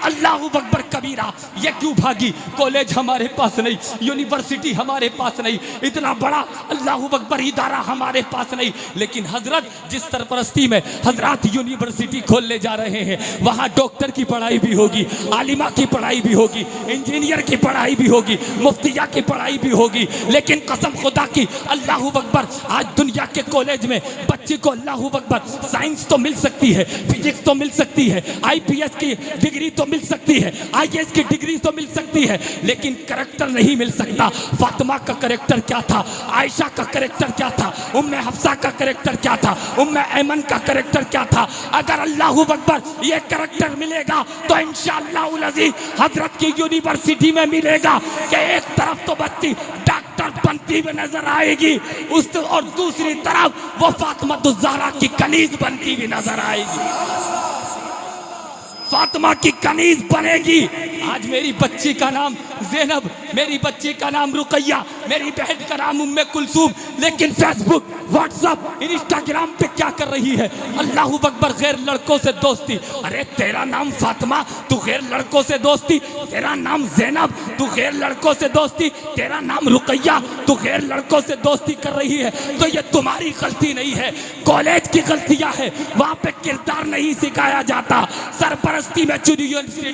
अल्लाहू अकबर कबीरा। ये क्यों भागी? कॉलेज हमारे पास नहीं, यूनिवर्सिटी हमारे पास नहीं, इतना बड़ा अल्लाहू अकबर इदारा हमारे पास नहीं। लेकिन हजरत जिस सरपरस्ती में हजरत यूनिवर्सिटी खोलने जा रहे हैं, वहाँ डॉक्टर की पढ़ाई भी होगी, आलिमा की पढ़ाई भी होगी, इंजीनियर की पढ़ाई भी होगी, मुफ्तिया की पढ़ाई भी होगी। लेकिन कसम खुदा की अल्लाहू अकबर, आज दुनिया के कॉलेज में बच्चे को अल्लाहू अकबर साइंस तो मिल सकती है, फिजिक्स तो मिल सकती है, IPS की डिग्री तो मिल सकती है, IAS की डिग्री तो मिल सकती है, लेकिन करैक्टर नहीं मिल सकता। फातिमा का करैक्टर क्या था, आयशा का करैक्टर क्या था, उम्मे हफ्सा का करैक्टर क्या था, उम्मे ऐमन का करैक्टर क्या था। अगर अल्लाहू अकबर ये करैक्टर मिलेगा तो इंशाअल्लाह अज़ीज़ हजरत की यूनिवर्सिटी में मिलेगा कि एक तरफ तो बच्ची डॉक्टर बनती हुई नजर आएगी, उस और दूसरी तरफ वो फातिमा ज़हरा की कनीज बनती हुई नजर आएगी, फातिमा की कनीज बनेगी। आज मेरी बच्ची का नाम ज़ैनब, मेरी बच्ची का नाम रुकैया, मेरी बहन का नाम उम्मे कुलसूम, लेकिन फेसबुक, व्हाट्सएप, इंस्टाग्राम पे क्या कर रही है? अल्लाहू अकबर, गैर लड़कों से दोस्ती। अरे तेरा नाम फातिमा, तू गैर लड़कों से दोस्ती, तेरा नाम ज़ैनब, तू गैर लड़कों से दोस्ती, तेरा नाम रुकैया, तू गैर लड़कों से दोस्ती कर रही है, तो ये तुम्हारी गलती नहीं है, कॉलेज की गलतियां है। वहाँ पे किरदार नहीं सिखाया जाता। सरपरस्ती में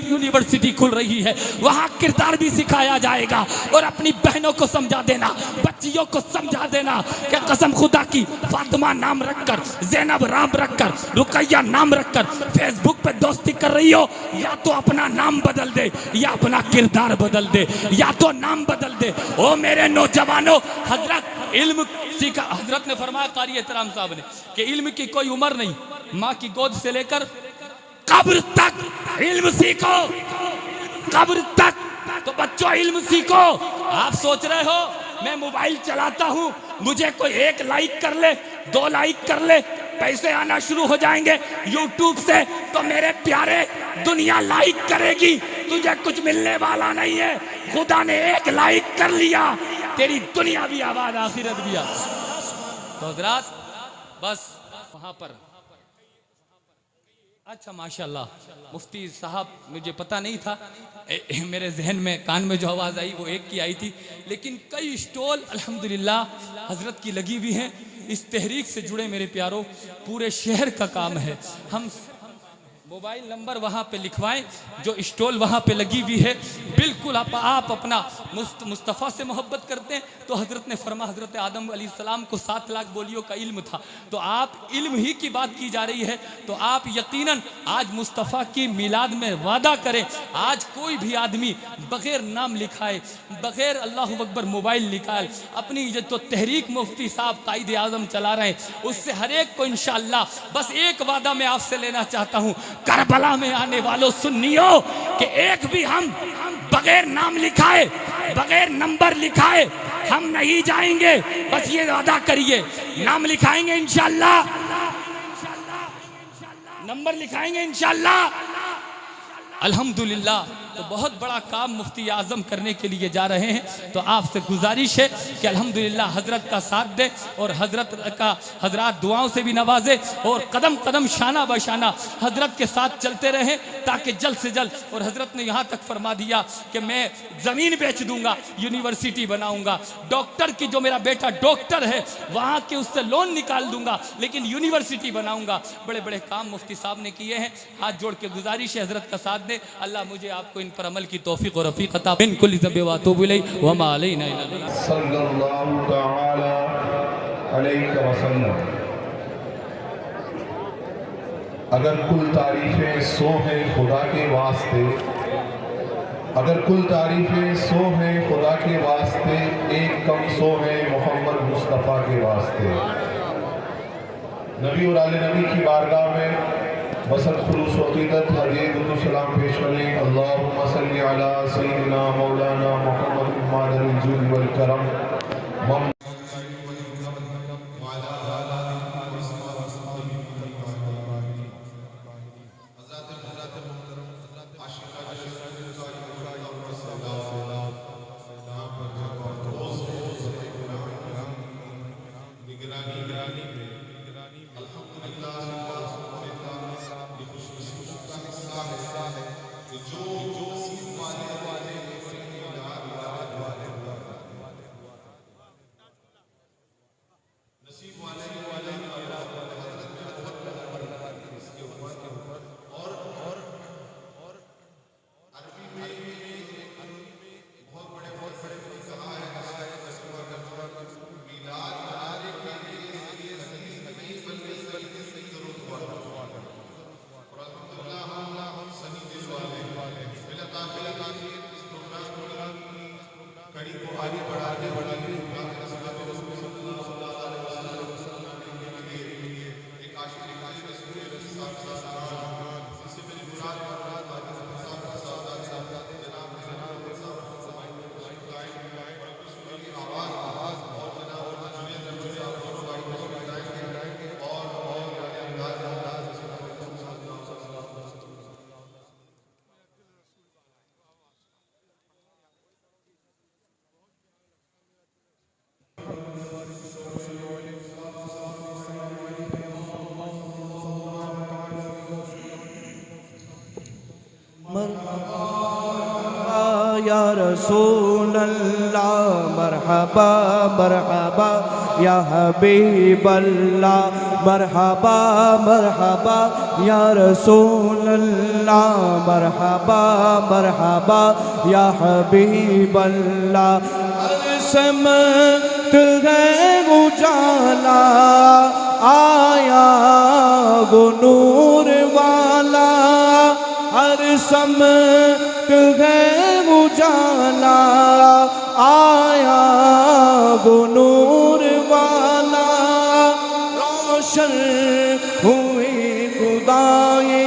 यूनिवर्सिटी खुल रही है, वहाँ किरदार भी सिखाया जाएगा। और अपनी बहनों को समझा देना, बच्चियों को समझा देना कि कसम खुदा की फातिमा नाम रखकर, ज़ैनब नाम रखकर, रुकैया नाम रखकर फेसबुक पे दोस्ती कर रही हो, या तो अपना नाम बदल दे या अपना किरदार बदल दे, या तो नाम बदल दे। ओ मेरे नौजवानों, हजरत इल्म सीखा, हजरत ने फरमाया कारी एहतराम साहब ने कि इल्म की कोई उम्र नहीं, माँ की गोद से लेकर कब्र तक इल्म सीखो, कब्र तक। तो बच्चों इल्म सीखो। आप सोच रहे हो मैं मोबाइल चलाता हूँ, मुझे कोई 1 लाइक कर ले, 2 लाइक कर ले, पैसे आना शुरू हो जाएंगे यूट्यूब से, तो मेरे प्यारे दुनिया लाइक करेगी, तुझे कुछ मिलने वाला नहीं है। खुदा ने 1 लाइक कर लिया, तेरी दुनिया भी आबाद, आखिरत भी आबाद। तो हज़रात बस वहाँ पर अच्छा माशाल्लाह मुफ्ती साहब, मुझे पता नहीं था, मेरे जहन में कान में जो आवाज़ आई वो एक की आई थी, लेकिन कई स्टॉल अल्हम्दुलिल्लाह हजरत की लगी हुई हैं। इस तहरीक से जुड़े मेरे प्यारों, पूरे शहर का काम है। हम मोबाइल नंबर वहाँ पे लिखवाएं, जो स्टॉल वहाँ पे लगी हुई है। बिल्कुल आप अपना मुस्तफ़ा से मोहब्बत करते हैं तो हज़रत ने फरमा, हज़रत आदम अलैहिस्सलाम को 7 लाख बोलियों का इल्म था, तो आप इल्म ही की बात की जा रही है, तो आप यकीनन आज मुस्तफ़ा की मिलाद में वादा करें। आज कोई भी आदमी बग़ैर नाम लिखाए, बग़ैर अल्लाहु अकबर मोबाइल निकाल, अपनी जो तो तहरीक मुफ्ती साहब कायदे आज़म चला रहे हैं, उससे हर एक को इंशाअल्लाह बस एक वादा मैं आपसे लेना चाहता हूँ, करबला में आने वालों सुन्नियों, कि एक भी हम बगैर नाम लिखाए, बगैर नंबर लिखाए हम नहीं जाएंगे। बस ये वादा करिए, नाम लिखाएंगे इंशाअल्लाह, नंबर लिखाएंगे इंशाअल्लाह। अल्हम्दुलिल्लाह, तो बहुत बड़ा काम मुफ्ती आज़म करने के लिए जा रहे हैं। तो आपसे गुजारिश है कि अल्हम्दुलिल्लाह हज़रत का साथ दे और हज़रत दुआओं से भी नवाजे और कदम कदम शाना बशाना हज़रत के साथ चलते रहें, ताकि जल्द से जल्द, और हज़रत ने यहाँ तक फरमा दिया कि मैं ज़मीन बेच दूँगा, यूनिवर्सिटी बनाऊँगा, डॉक्टर की जो मेरा बेटा डॉक्टर है वहाँ के उससे लोन निकाल दूँगा, लेकिन यूनिवर्सिटी बनाऊँगा। बड़े बड़े काम मुफ्ती साहब ने किए हैं। हाथ जोड़ के गुजारिश है हज़रत का साथ दे। अल्लाह मुझे आपको इन पर अमल की तौफीक और रफ़ीक अता फरमाए। बिन ज़ब व अतूबु इलैहि व मा अलैना इल्ला सल्लल्लाहु तआला अलैहि वसल्लम। अगर कुल तारीफ़ें 100 हैं खुदा के वास्ते, अगर कुल तारीफ़ें 100 हैं खुदा के वास्ते, एक कम 100 है मोहम्मद मुस्तफ़ा के वास्ते। नबी और आले नबी की बारगाह में बसर खुलूस अक़ीदत हदीय दुरूद सलाम पेश करें। अल्लाहुम्मा सल्लि अला सय्यिदिना मौलाना मुहम्मद मादनिल जुद वल करम। रसूल अल्लाह मरहबा मरहबा या हबीब अल्लाह मरहबा मरहबा या रसूल अल्लाह मरहबा मरहबा या हबीब अल्लाह। समत है उजाला आया वो नूर वाला, हर समत है उजाला आया वो नूर वाला। रोशन हुई खुदाई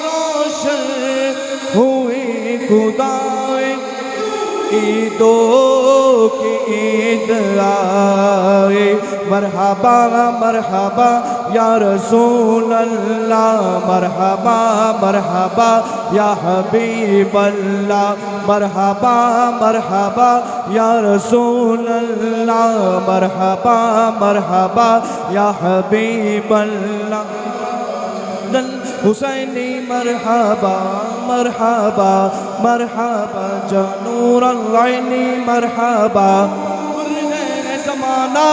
रोशन हुई खुदाई, ईदो की ईद आए। मरहबा मरहबा या रसूल अल्लाह मरहबा मरहबा या हबीब अल्लाह मरहबा मरहबा या रसूल अल्लाह मरहबा मरहबा या हबीब अल्लाह। हुसैनी मरहबा मरहबा मरहबा जनूर अलैनी मरहबा। ज़माना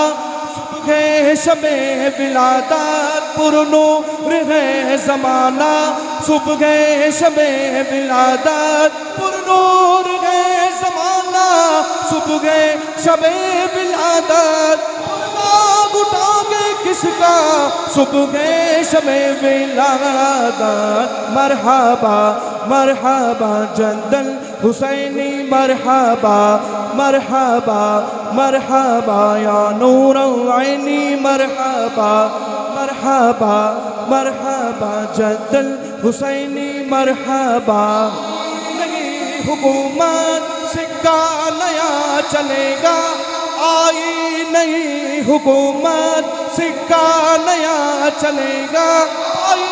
सुबह शबे विलादत पुरनूर है ज़माना, सुबह शबे विलादत पुरनूर है ज़माना, सुबह शबे विलादत उठा के किसका सुबह शबे विलादत। मरहबा मरहबा जद्दल हुसैनी मरहबा मरहबा मरहबा या नूर अलैनी मरहबा मरहबा मरहबा जद्दल हुसैनी मरहबा। नहीं हुकूमत सिक्का नया चलेगा आई, नहीं हुकूमत सिक्का नया चलेगा आई,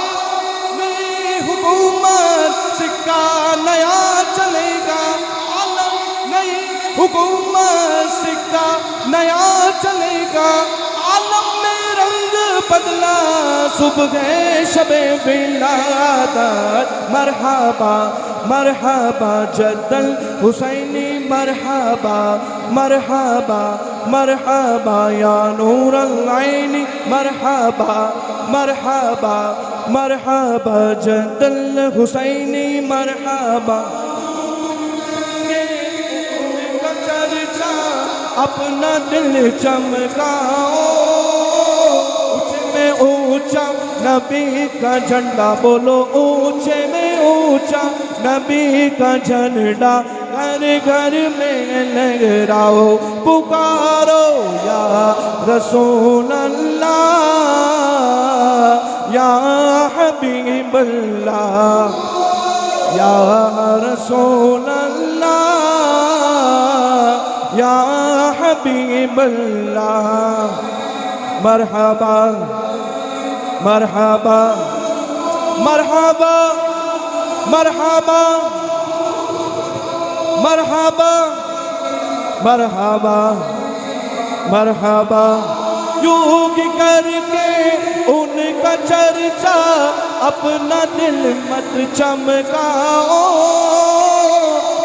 नहीं हुकूमत सिक्का नया चलेगा आलम, नहीं हुकूमत सिक्का नया चलेगा आलम में रंग बदला सुबह शबे विलादत। मरहबा मरहबा जद्दल हुसैनी मरहबा मरहबा मरहबा या नूर अलैनी मरहबा मरहबा मरहबा जद्दल हुसैनी मरहबा। चर्चा अपना दिल चमकाओ, ऊंचे में ऊंचा नबी का झंडा बोलो, ऊंचे में ऊंचा नबी का झंडा घर घर में लहराओ। पुकारो या रसूल अल्लाह या हबीब अल्लाह या रसूल अल्लाह या हबीब अल्लाह। मरहबा मरहबा मरहबा मरहबा मरहबा मरहबा मरहबा। यूं करके उनका चर्चा अपना दिल मत चमकाओ,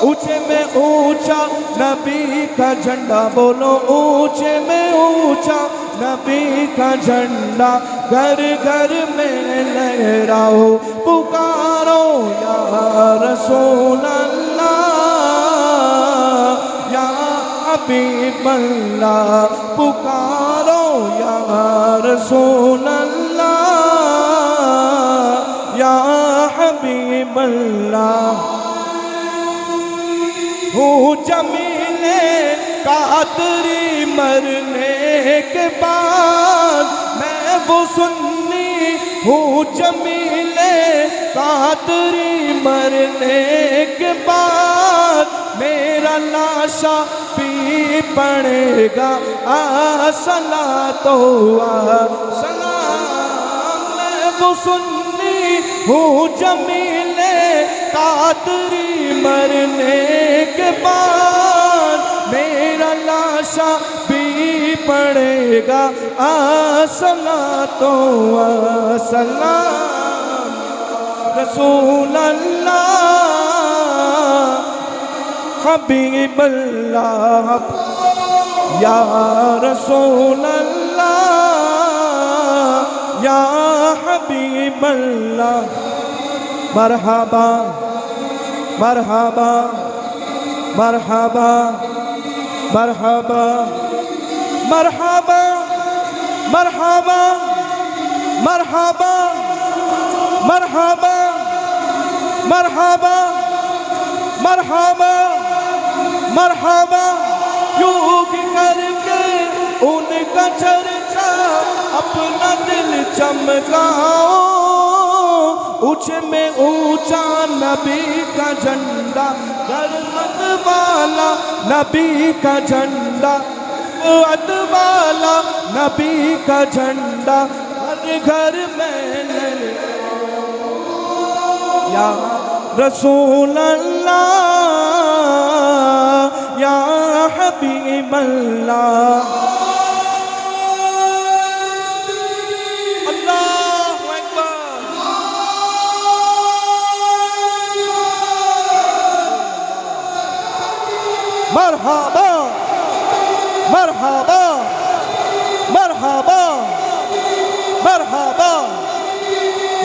ऊंचे में ऊंचा नबी का झंडा बोलो, ऊंचे में ऊंचा नबी का झंडा घर घर में लहराओ। पुकारो या रसूल अल्लाह या हबीब अल्लाह, पुकारो या रसूल अल्लाह या हबीब अल्लाह। हूँ जमीले कादरी मरने के बाद मैं वो सुन्नी हूँ, जमीले कादरी मरने के बाद मेरा लाशा भी पड़ेगा आसला तो सलाम। मैं वो सुन्नी हूँ जमीले कादरी मरने के बाद मेरा लाशा भी पड़ेगा आसला तो सलाम। रसूल अल्लाह हबीब अल्लाह या रसूल अल्लाह या हबीब अल्लाह। मरहबा मरहबा मरहबा मरहबा मरहबा मरहबा मरहबा मरहबा मरहबा मरहबा मरहबा। योग करके उनका चर्चा अपना दिल चमकाओ। ऊंचे में ऊंचा नबी का झंडा, गर्मत वाला नबी का झंडा, क़ुव्वत वाला नबी का झंडा हर घर में या रसूल अल्लाह या हबीब अल्लाह। अल्लाहु अकबर। मरहबा मरहबा मरहबा मरहबा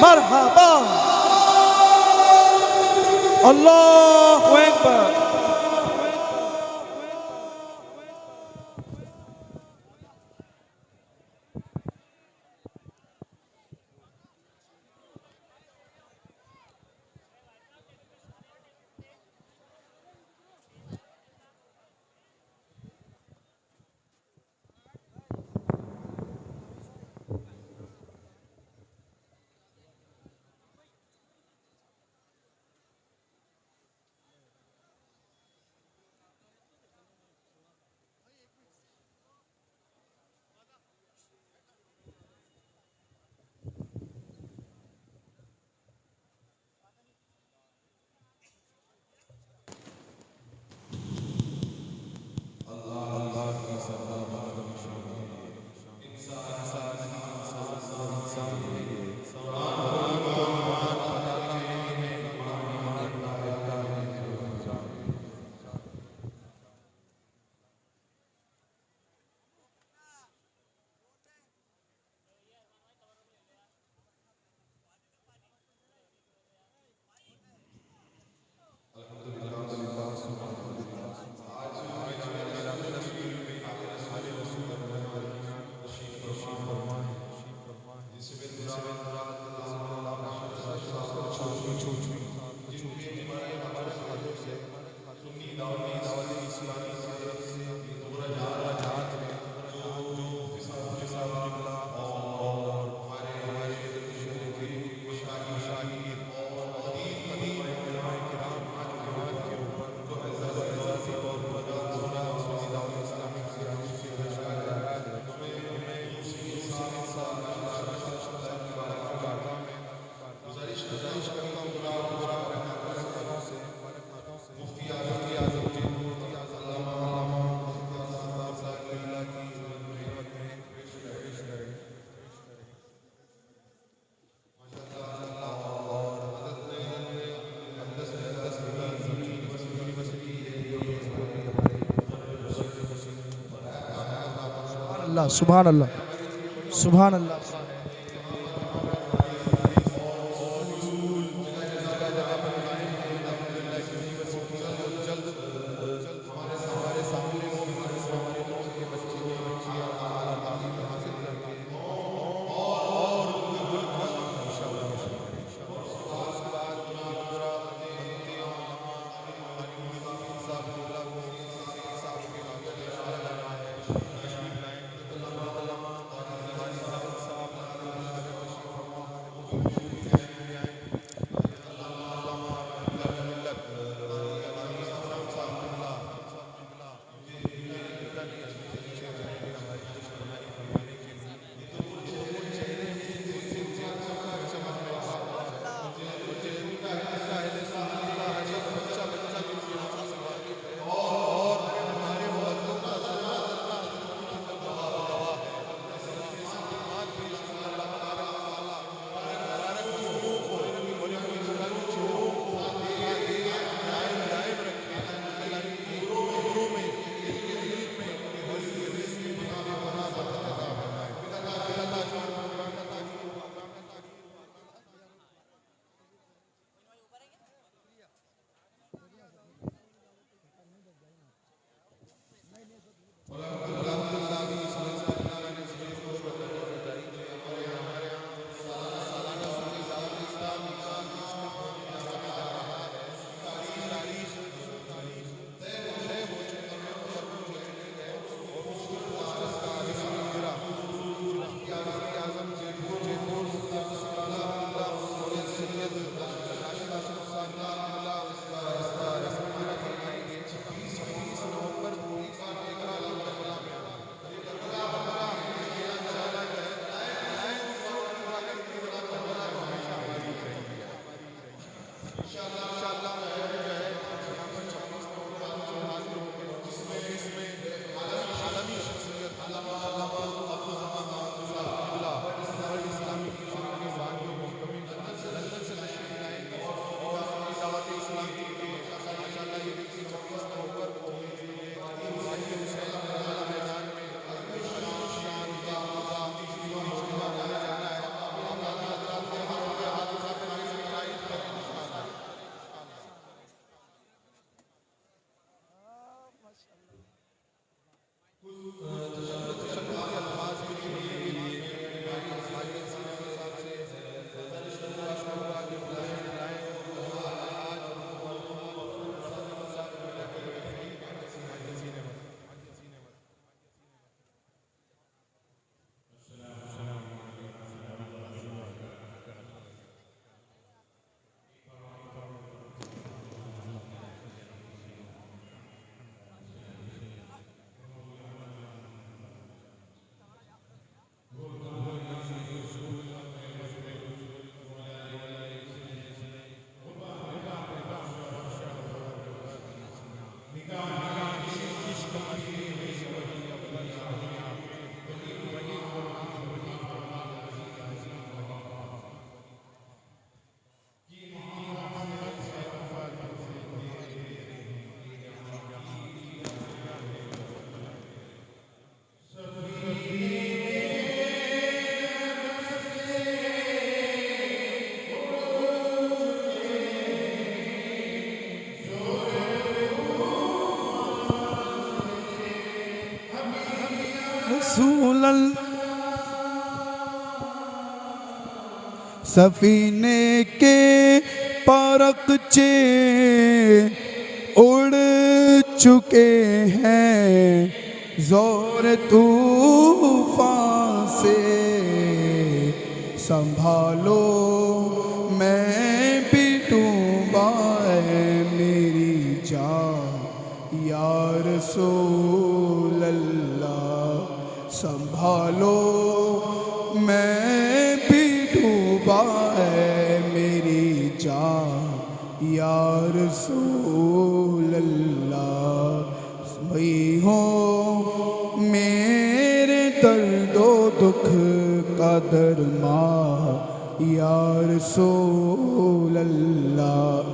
मरहबा। अल्लाहु अकबर। अल्लाह सुभान अल्लाह सुभान अल्लाह। रसूल सफीने के परखचे उड़ चुके हैं जोर तूफान से संभालो मैं भी डूबा है मेरी जान या रसूल अल्लाह संभालो मैं भी डूबा है मेरी जान या रसूल अल्लाह वही हो मेरे दर्दो दुख का दरमा या रसूल अल्लाह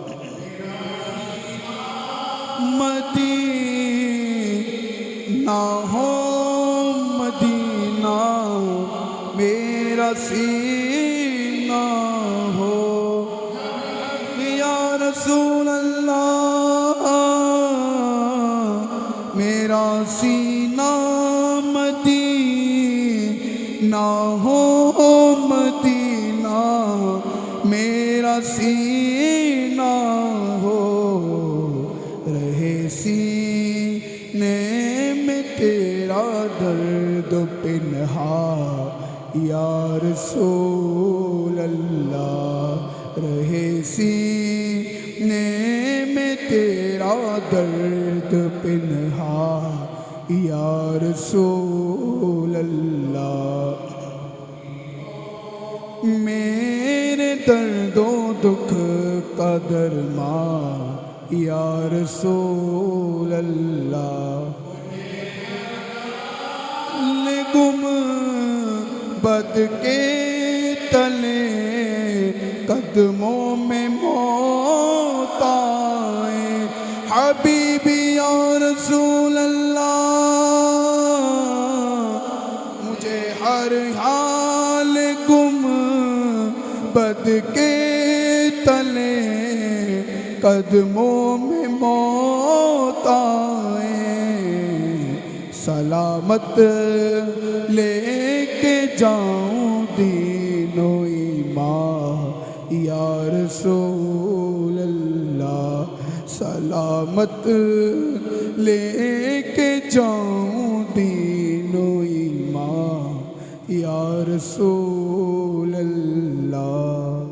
मदीना हो मदीना मेरा सीना हो या रसूल अल्लाह मेरा सीना मदीना हो मदीना मेरा सीना हो रहे सीने में तेरा दर्द पिन्हा या रसूल अल्लाह रहे सीने में तेरा दर्द पिन्हा या रसूल अल्लाह मेरे दर्दो दुख का दरमा या रसूल अल्लाह गुम बद के तले कदमों में मौत आए हबीबी या रसूल अल्लाह मुझे हर हाल गुम बद के तले कदमों में मौत आए सलामत लेके जाऊं दीनो ईमान या रसूल अल्लाह सलामत लेके जाऊं दीनो ईमान या रसूल अल्लाह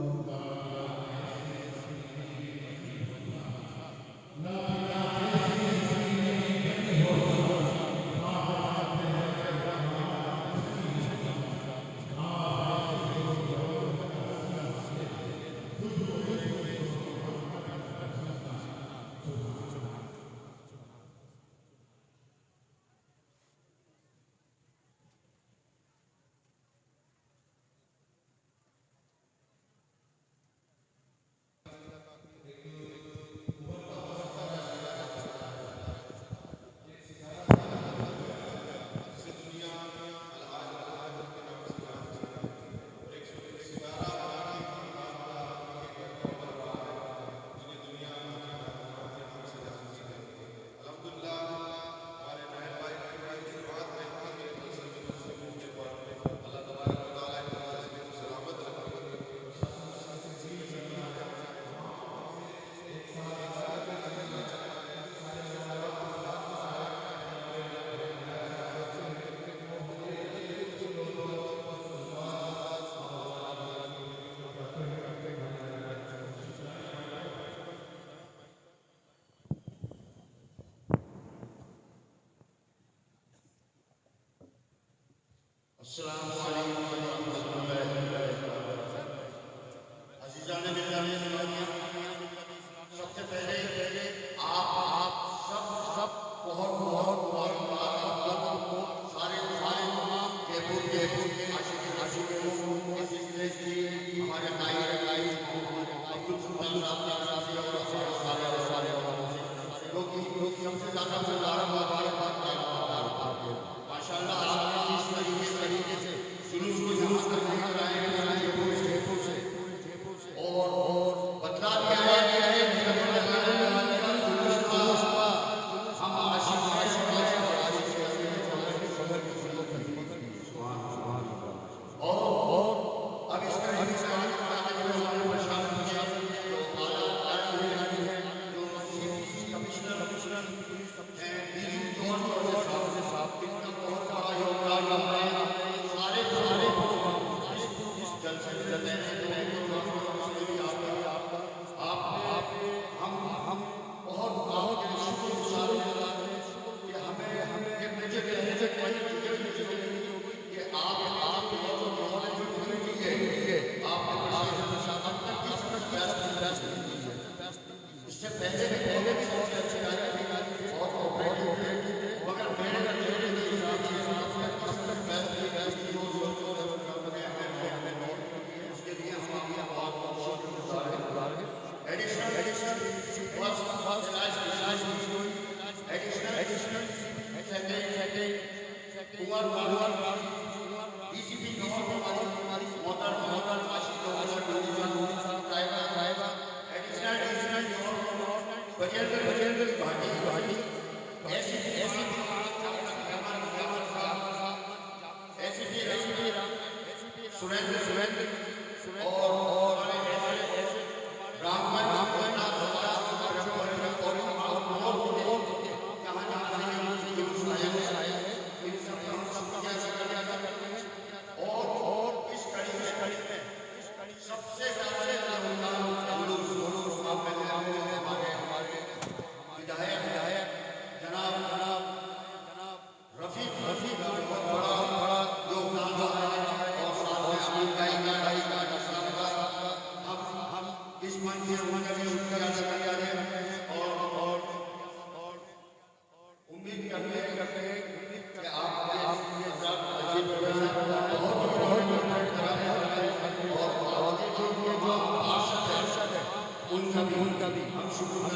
अस्सलामु अलैकुम व रहमतुल्लाहि व बरकातुहू। अज़ीज़ान गिरामी, सबसे पहले आप सब बहुत मुबारकबाद आपको सारे तमाम जयपुर के आशिक हमारे नाई अब्दुल सुल्तान साहब लोग हमसे ज़्यादा माशाअल्लाह आपने इस तरीके से जुलूस को जमा करने का जयपुर से और बदला दिया है हम आशिक और अब इस तरीके से इससे पहले भी बहुत अच्छी बहुत मगर उसके लिए सुरेंद्र और उनका भी हम शुक्र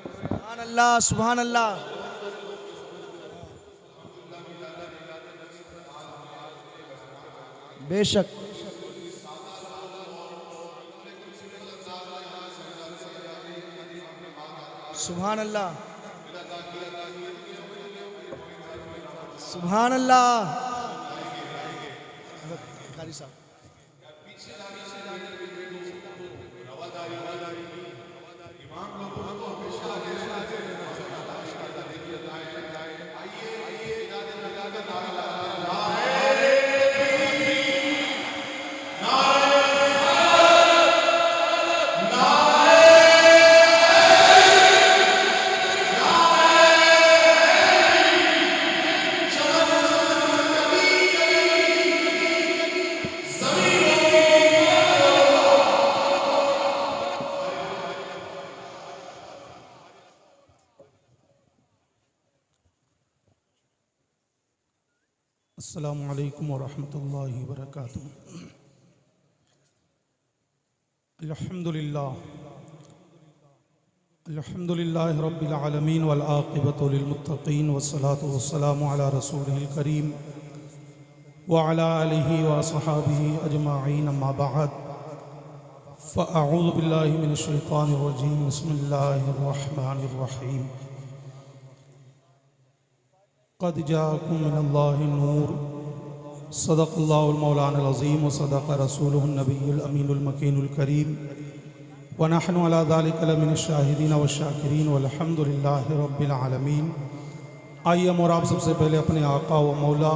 सुभान अल्लाह, सुभान अल्लाह। बेशक सुभान अल्लाह, सुभान अल्लाह। कारी साहब अस्सलामु अलैकुम वरहमतुल्लाहि वबरकातुहू। अल्हम्दुलिल्लाहि रब्बिल आलमीन वल आक़िबतु लिल मुत्तक़ीन वस्सलातु वस्सलामु अला रसूलिहिल करीम व अला आलिहि व अस्हाबिहि अजमाईन, अम्मा बअद, फ़अऊज़ु बिल्लाहि मिनश शैतानिर रजीम, बिस्मिल्लाहिर रहमानिर रहीम। क़द जाअकुम मिनल्लाहि नूर, सदक़ल्लाहुल मौलाना अज़ीम व सदक़ रसूलुहुन नबियुल अमीनुल मकीनुल करीम व नहनु अला ज़ालिका लमिनश शाहिदीन व शाकिरीन वल्हम्दुलिल्लाहि रब्बिल आलमीन। आइए हम और आप सबसे पहले अपने आका व मौला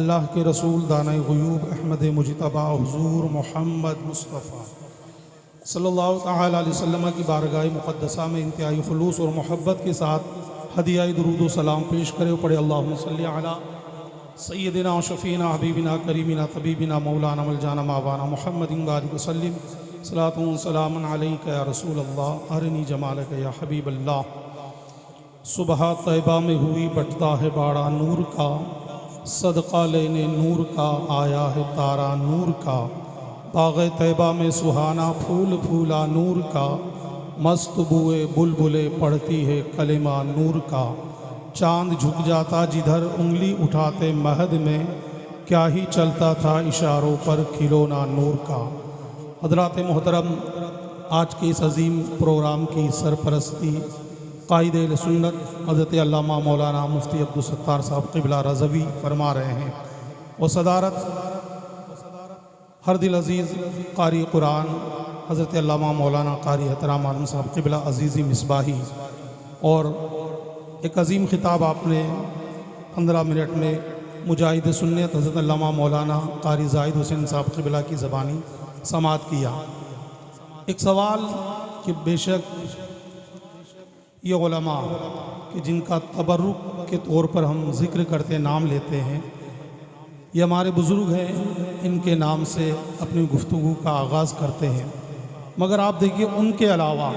अल्लाह के रसूल दाने ग़ुयूब अहमद मुजतबा हुज़ूर मोहम्मद मुस्तफ़ा सल्लल्लाहु तआला अलैहि वसल्लम की बारगाह मुक़द्दसा में इंतहाई खुलूस और मोहब्बत के साथ हदिया दुरूद व सलाम पेश करे। पढ़े अल्लाहुम्मा सल्ली अला सय्यदिना व शफ़ीना हबीबिना करीमिना तबीबिना मौलाना मौलाना मावाना मुहम्मदिन बारिक वसल्लिम, सलातु व सलामुन अलैका या रसूल अल्लाह, अरनी जमालक या हबीब अल्लाह। सुबह तैबा में हुई बटता है बाड़ा नूर का, सदका लेने नूर का आया है तारा नूर का। बाग़े तैबा में सुहाना फूल फूला नूर का, मस्त बुए बुलबुले पढ़ती है कलिमा नूर का। चांद झुक जाता जिधर उंगली उठाते महद में, क्या ही चलता था इशारों पर खिलौना नूर का। हज़रात मोहतरम, आज के इस अजीम प्रोग्राम की सरपरस्ती कायदे सुन्नत हज़रत अल्लामा मौलाना मुफ्ती अब्दुल सत्तार साहब क़िबला रज़वी फरमा रहे हैं। और सदारत हर दिल अज़ीज़ कारी कुरान हज़रत अल्लामा मौलाना कारी एहतराम आलम साहब क़िबला अज़ीज़ी मिसबाही। और एक अजीम ख़िताब आपने 15 मिनट में मुजाहिद सुन्नत हज़रत अल्लामा मौलाना कारी ज़ाहिद हुसैन साहब क़िबला की ज़बानी समात किया। एक सवाल कि बेशक ये उलमा कि जिनका तबर्रुक के तौर पर हम ज़िक्र करते नाम लेते हैं, ये हमारे बुज़ुर्ग हैं, इनके नाम से अपनी गुफ्तगू का आगाज़ करते हैं। मगर आप देखिए उनके अलावा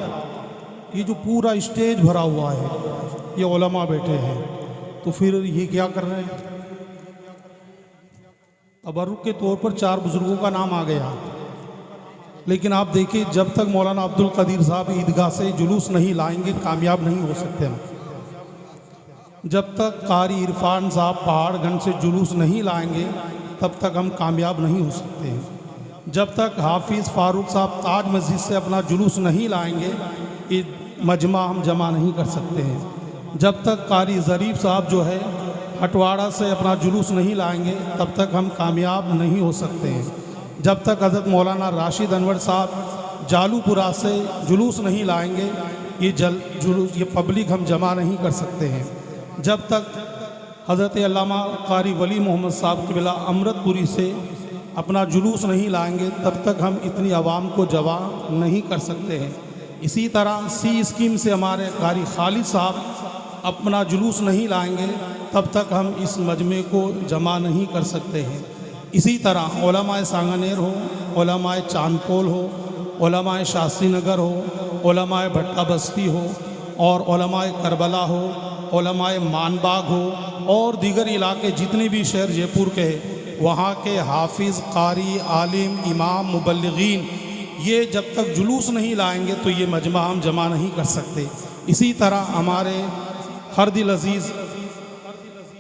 ये जो पूरा स्टेज भरा हुआ है ये उलमा बैठे हैं, तो फिर ये क्या कर रहे हैं? तबर्रुक के तौर पर 4 बुज़ुर्गों का नाम आ गया, लेकिन आप देखिए जब तक मौलाना अब्दुल कदीर साहब ईदगाह से जुलूस नहीं लाएंगे कामयाब नहीं हो सकते हम। जब तक कारी इरफान साहब पहाड़गंज से जुलूस नहीं लाएंगे तब तक हम कामयाब नहीं हो सकते हैं। जब तक हाफिज़ फ़ारूक साहब ताज मस्जिद से अपना जुलूस नहीं लाएंगे ये मजमा हम जमा नहीं कर सकते हैं। जब तक कारी ज़रीफ़ साहब जो है हटवाड़ा से अपना जुलूस नहीं लाएंगे तब तक हम कामयाब नहीं हो सकते हैं। जब तक हज़रत मौलाना राशिद अनवर साहब जालूपुरा से जुलूस नहीं लाएंगे ये पब्लिक हम जमा नहीं कर सकते हैं। जब तक हज़रत अल्लामा कारी वली मोहम्मद साहब क़िबला अमृतपुरी से अपना जुलूस नहीं लाएंगे तब तक हम इतनी आवाम को जमा नहीं कर सकते हैं। इसी तरह सी स्कीम से हमारे कारी खालिद साहब अपना जुलूस नहीं लाएंगे तब तक हम इस मजमे को जमा नहीं कर सकते हैं। इसी तरह उलमाए सांगनेर हो, उलमाए चांदपोल हो, उलमाए शास्त्री नगर हो, उलमाए भट्टा बस्ती हो और उलमाए करबला हो, उलमाए मानबाग हो और दीगर इलाके जितने भी शहर जयपुर के वहाँ के हाफिज़, कारी, आलिम, इमाम, मुबल्लिगीन ये जब तक जुलूस नहीं लाएंगे तो ये मजमा हम जमा नहीं कर सकते। इसी तरह हमारे हर दिल अजीज़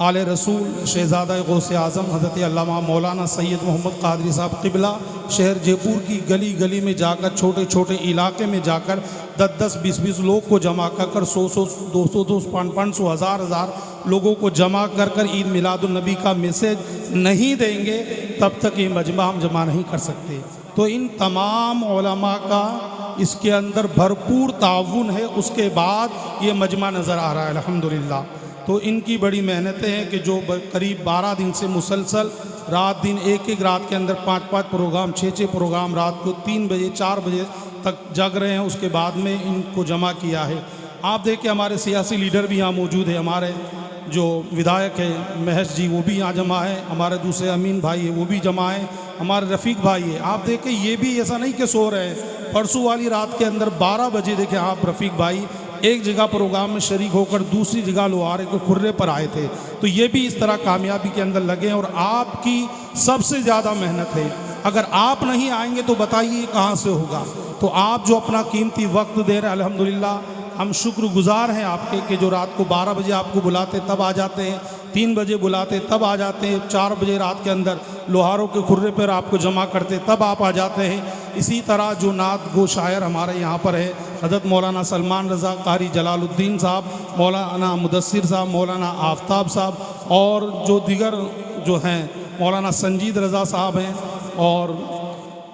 आले रसूल शहज़ादा गौसे आज़म हज़रत अल्लामा मौलाना सैयद मोहम्मद कादरी साहब क़िबला शहर जयपुर की गली गली में जाकर, छोटे छोटे इलाके में जाकर 10-10, 20-20 लोग को जमा कर 100-100, 200-200, 500, 1000 लोगों को जमा कर ईद मिलादुन्नबी का मैसेज नहीं देंगे तब तक ये मजमा हम जमा नहीं कर सकते। तो इन तमाम उलमा का इसके अंदर भरपूर ताउन है, उसके बाद ये मजमा नज़र आ रहा है अल्हम्दुलिल्लाह। तो इनकी बड़ी मेहनतें हैं कि जो करीब 12 दिन से मुसलसल रात दिन एक रात के अंदर 5-5 प्रोग्राम, 6-6 प्रोग्राम रात को 3 बजे 4 बजे तक जग रहे हैं, उसके बाद में इनको जमा किया है। आप देखिए हमारे सियासी लीडर भी यहाँ मौजूद है, हमारे जो विधायक है महश जी वो भी यहाँ जमा है, हमारे दूसरे अमीन भाई है वो भी जमा है, हमारे रफ़ीक भाई है। आप देखें ये भी ऐसा नहीं कि सो रहे हैं, परसों वाली रात के अंदर 12 बजे देखें आप रफ़ीक भाई एक जगह प्रोग्राम में शरीक होकर दूसरी जगह लोहारे के खुर्रे पर आए थे। तो ये भी इस तरह कामयाबी के अंदर लगे हैं और आपकी सबसे ज़्यादा मेहनत है। अगर आप नहीं आएंगे तो बताइए कहाँ से होगा। तो आप जो अपना कीमती वक्त दे रहे हैं अल्हम्दुलिल्लाह हम शुक्रगुजार हैं आपके कि जो रात को 12 बजे आपको बुलाते तब आ जाते हैं, 3 बजे बुलाते तब आ जाते हैं, 4 बजे रात के अंदर लोहारों के खुर्रे पर आपको जमा करते तब आप आ जाते हैं। इसी तरह जो नात गो शायर हमारे यहाँ पर है हज़रत मौलाना सलमान रज़ा कारी जलालुद्दीन साहब, मौलाना मुदस्सिर साहब, मौलाना आफ्ताब साहब और जो दीगर जो हैं मौलाना संजीद रज़ा साहब हैं और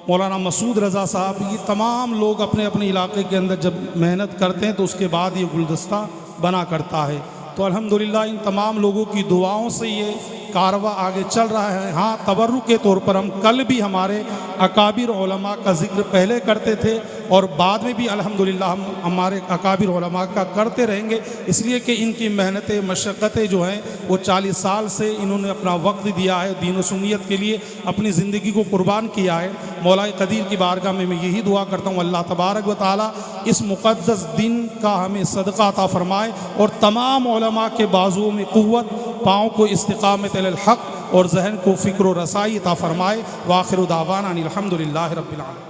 मौलाना मसूद रज़ा साहब, ये तमाम लोग अपने अपने इलाके के अंदर जब मेहनत करते हैं तो उसके बाद ये गुलदस्ता बना करता है। तो अल्हम्दुलिल्लाह इन तमाम लोगों की दुआओं से ये कारवा आगे चल रहा है। हाँ, तबर्रुक के तौर पर हम कल भी हमारे अकाबिर उलमा का जिक्र पहले करते थे और बाद में भी अल्हम्दुलिल्लाह हम हमारे अकाबिर उलमा का करते रहेंगे, इसलिए कि इनकी मेहनतें मशक्क़तें जो हैं वो 40 साल से इन्होंने अपना वक्त दिया है, दीन व सुन्नियत के लिए अपनी ज़िंदगी को कुर्बान किया है। मौला कदीर की बारगाह में मैं यही दुआ करता हूँ अल्लाह तबारक व तआला इस मुक़द्दस दिन का हमें सदका अता फ़रमाए और तमाम उलमा के बाजुओं में क़ुव्वत, पाँव को इस्तिक़ामत अल हक़ और जहन को फ़िक्र व रसाई अता फ़रमाए। व आखिरु दावाना अनिल हम्दुलिल्लाहि रब्बिल आलमीन।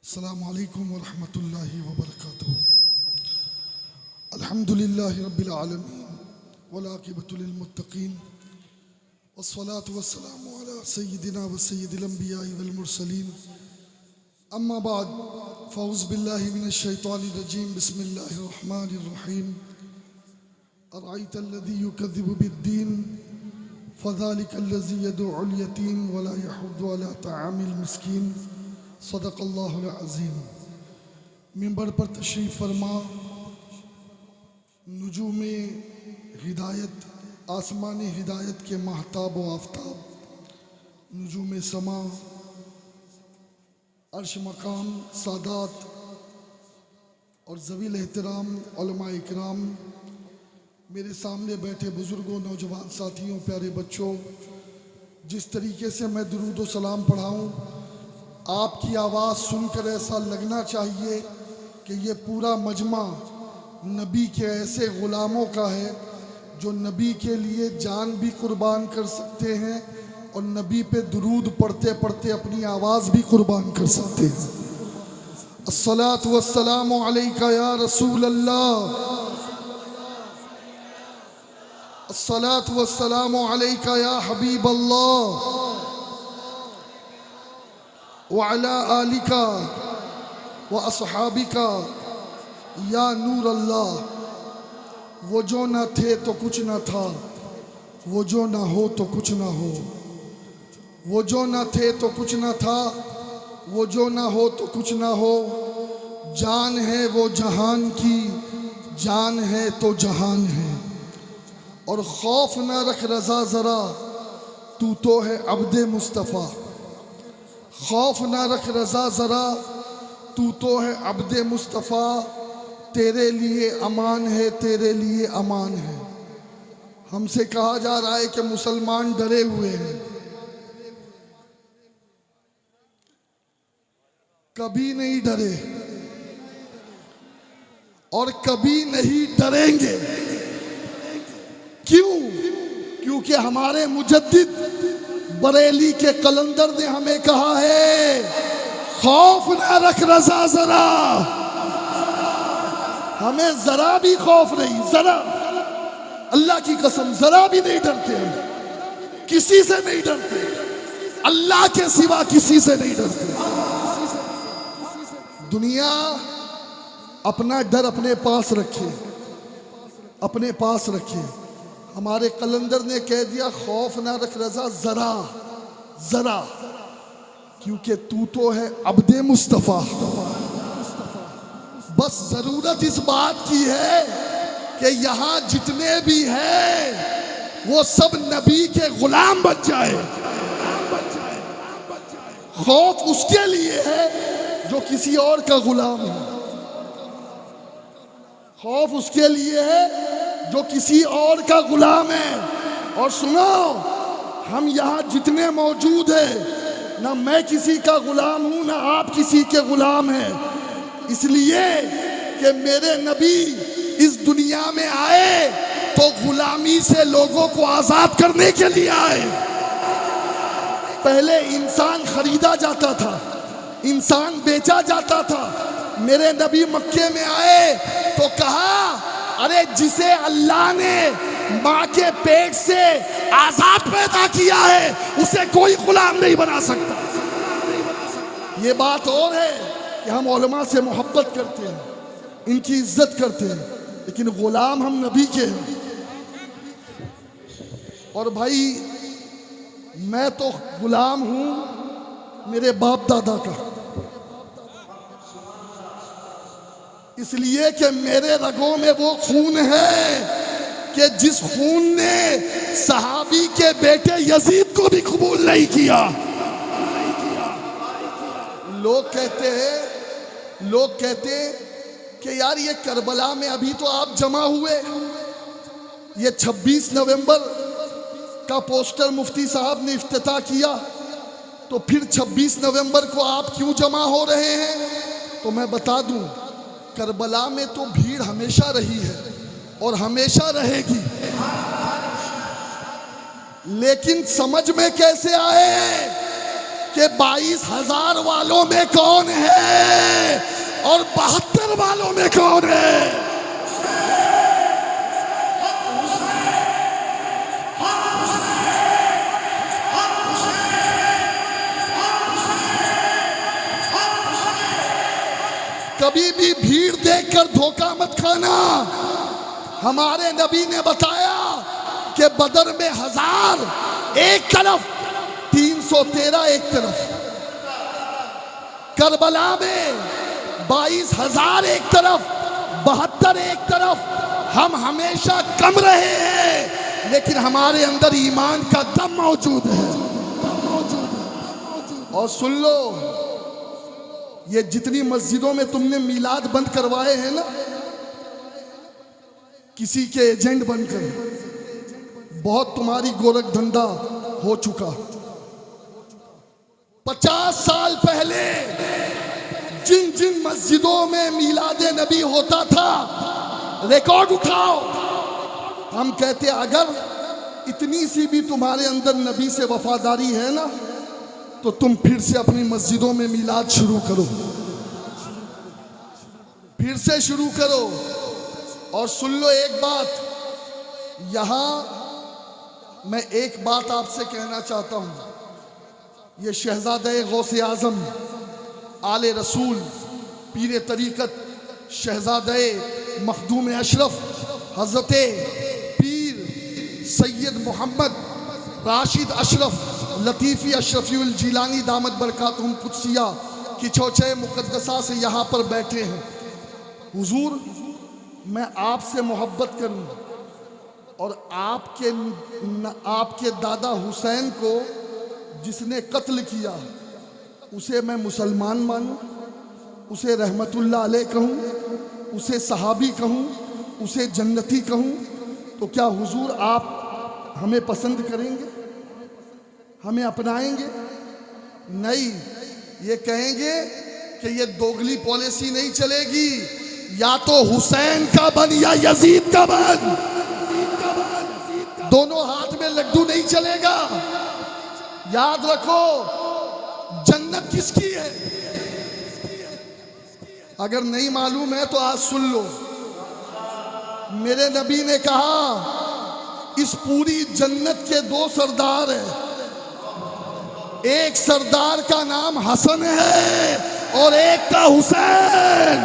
अस्सलामु अलैकुम व रहमतुल्लाहि व बरकातुहू। अल्हम्दुलिल्लाहि रब्बिल आलमीन वल आक़िबतु लिल मुत्तक़ीन वस्सलातु वस्सलामु अला सय्यिदिना व सय्यिदिल अंबिया'i वल मुरसलीन। अम्मा बाद फ़ौज़ बिल्लाहि मिनश्शैतानिर्रजीम बिस्मिल्लाहिर्रहमानिर्रहीम अरअयतल्लज़ी युकज़्ज़िबु बिद्दीन फ़ज़ालिकल्लज़ी यदउल यतीम वला यहुद्दु अला तआमिल मिस्कीन सदक़ल्लाहुल अज़ीम। मिंबर पर तशरीफ़ फरमा, नुजूमे हिदायत, आसमानी हिदायत के महताब व आफ्ताब, नुजूमे समा, अर्श मकाम, सादात और ज़वील एहतराम उलमा इकराम, मेरे सामने बैठे बुज़ुर्गों, नौजवान साथियों, प्यारे बच्चों, जिस तरीके से मैं दुरूद व सलाम पढ़ाऊँ, आपकी आवाज़ सुनकर ऐसा लगना चाहिए कि ये पूरा मजमा नबी के ऐसे ग़ुलामों का है जो नबी के लिए जान भी कुर्बान कर सकते हैं और नबी पे दुरूद पढ़ते पढ़ते अपनी आवाज़ भी कुर्बान कर सकते हैं। अस्सलातु वस्सलामु अलैका या रसूल अल्लाह, अस्सलातु वस्सलामु अलैका या हबीब अल्लाह, व अला आलिका व अस्हाबिका या नूर अल्लाह। वो जो ना थे तो कुछ ना था, वो जो ना हो तो कुछ ना हो, वो जो ना थे तो कुछ ना था, वो जो ना हो तो कुछ ना हो। जान है वो जहान की, जान है तो जहान है। और खौफ ना रख रज़ा ज़रा, तू तो है अब्दे मुस्तफ़ा। खौफ ना रख रज़ा ज़रा, तू तो है अब्दे मुस्तफ़ा। तेरे लिए अमान है, तेरे लिए अमान है। हमसे कहा जा रहा है कि मुसलमान डरे हुए हैं, कभी नहीं डरे और कभी नहीं डरेंगे। क्यों? क्योंकि हमारे मुजद्दिद बरेली के कलंदर ने हमें कहा है, खौफ ना रख रज़ा ज़रा। हमें जरा भी खौफ नहीं, जरा, अल्लाह की कसम जरा भी नहीं डरते हम, किसी से नहीं डरते, अल्लाह के सिवा किसी से नहीं डरते। दुनिया अपना डर अपने पास रखे, अपने पास रखे। हमारे कलंदर ने कह दिया, खौफ ना रख रज़ा जरा, जरा, क्योंकि तू तो है अब्दे मुस्तफ़ा। बस जरूरत इस बात की है कि यहाँ जितने भी हैं वो सब नबी के गुलाम बन जाए। खौफ उसके लिए है जो किसी और का गुलाम है, खौफ उसके लिए है जो किसी और का गुलाम है। और सुनो, हम यहाँ जितने मौजूद हैं, ना मैं किसी का गुलाम हूँ ना आप किसी के गुलाम हैं। इसलिए कि मेरे नबी इस दुनिया में आए तो गुलामी से लोगों को आजाद करने के लिए आए। पहले इंसान खरीदा जाता था, इंसान बेचा जाता था। मेरे नबी मक्के में आए तो कहा, अरे जिसे अल्लाह ने माँ के पेट से आजाद पैदा किया है उसे कोई गुलाम नहीं बना सकता। ये बात और है कि हम उलमा से मोहब्बत करते हैं, इनकी इज्जत करते हैं, लेकिन गुलाम हम नबी के हैं। और भाई मैं तो गुलाम हूं मेरे बाप दादा का, इसलिए कि मेरे रगों में वो खून है कि जिस खून ने सहाबी के बेटे यजीद को भी कबूल नहीं किया। लोग कहते हैं कि यार ये करबला में अभी तो आप जमा हुए, ये 26 नवंबर का पोस्टर मुफ्ती साहब ने इफ्तिताह किया, तो फिर 26 नवंबर को आप क्यों जमा हो रहे हैं? तो मैं बता दूं, करबला में तो भीड़ हमेशा रही है और हमेशा रहेगी, लेकिन समझ में कैसे आए कि 22,000 वालों में कौन है और 72 वालों में कौन है। कभी भी भीड़ देखकर धोखा मत खाना। हमारे नबी ने बताया कि बदर में 1000 एक तरफ, 313 एक तरफ, करबला में 22,000 एक तरफ, 72 एक तरफ। हम हमेशा कम रहे हैं, लेकिन हमारे अंदर ईमान का दम मौजूद है। और सुन लो, ये जितनी मस्जिदों में तुमने मिलाद बंद करवाए हैं ना, किसी के एजेंट बनकर, बहुत तुम्हारी गोरख धंधा हो चुका। 50 साल पहले जिन जिन मस्जिदों में मिलादे नबी होता था, रिकॉर्ड उठाओ। हम कहते अगर इतनी सी भी तुम्हारे अंदर नबी से वफादारी है ना, तो तुम फिर से अपनी मस्जिदों में मिलाद शुरू करो, फिर से शुरू करो। और सुन लो एक बात, यहां मैं एक बात आपसे कहना चाहता हूं। ये शहजादे गौसे आजम आले रसूल पीर तरीकत शहजादे मखदूम अशरफ हजरत पीर सैयद मोहम्मद राशिद अशरफ लतीफ़ी अशरफी जिलानी दामत बरकातुहुम कुदसिया की चौचे मुकद्दसा से यहाँ पर बैठे हैं। हुजूर, मैं आपसे मोहब्बत करूं और आपके दादा हुसैन को जिसने कत्ल किया उसे मैं मुसलमान मानूं, उसे रहमतुल्लाह अलैह कहूं, उसे सहाबी कहूं, उसे जन्नती कहूं, तो क्या हुजूर आप हमें पसंद करेंगे, हमें अपनाएंगे? नहीं, ये कहेंगे कि ये दोगली पॉलिसी नहीं चलेगी, या तो हुसैन का बन या यजीद का बन, दोनों हाथ में लड्डू नहीं चलेगा। याद रखो, जन्नत किसकी है? अगर नहीं मालूम है तो आज सुन लो। मेरे नबी ने कहा इस पूरी जन्नत के 2 सरदार हैं। एक सरदार का नाम हसन है और एक का हुसैन।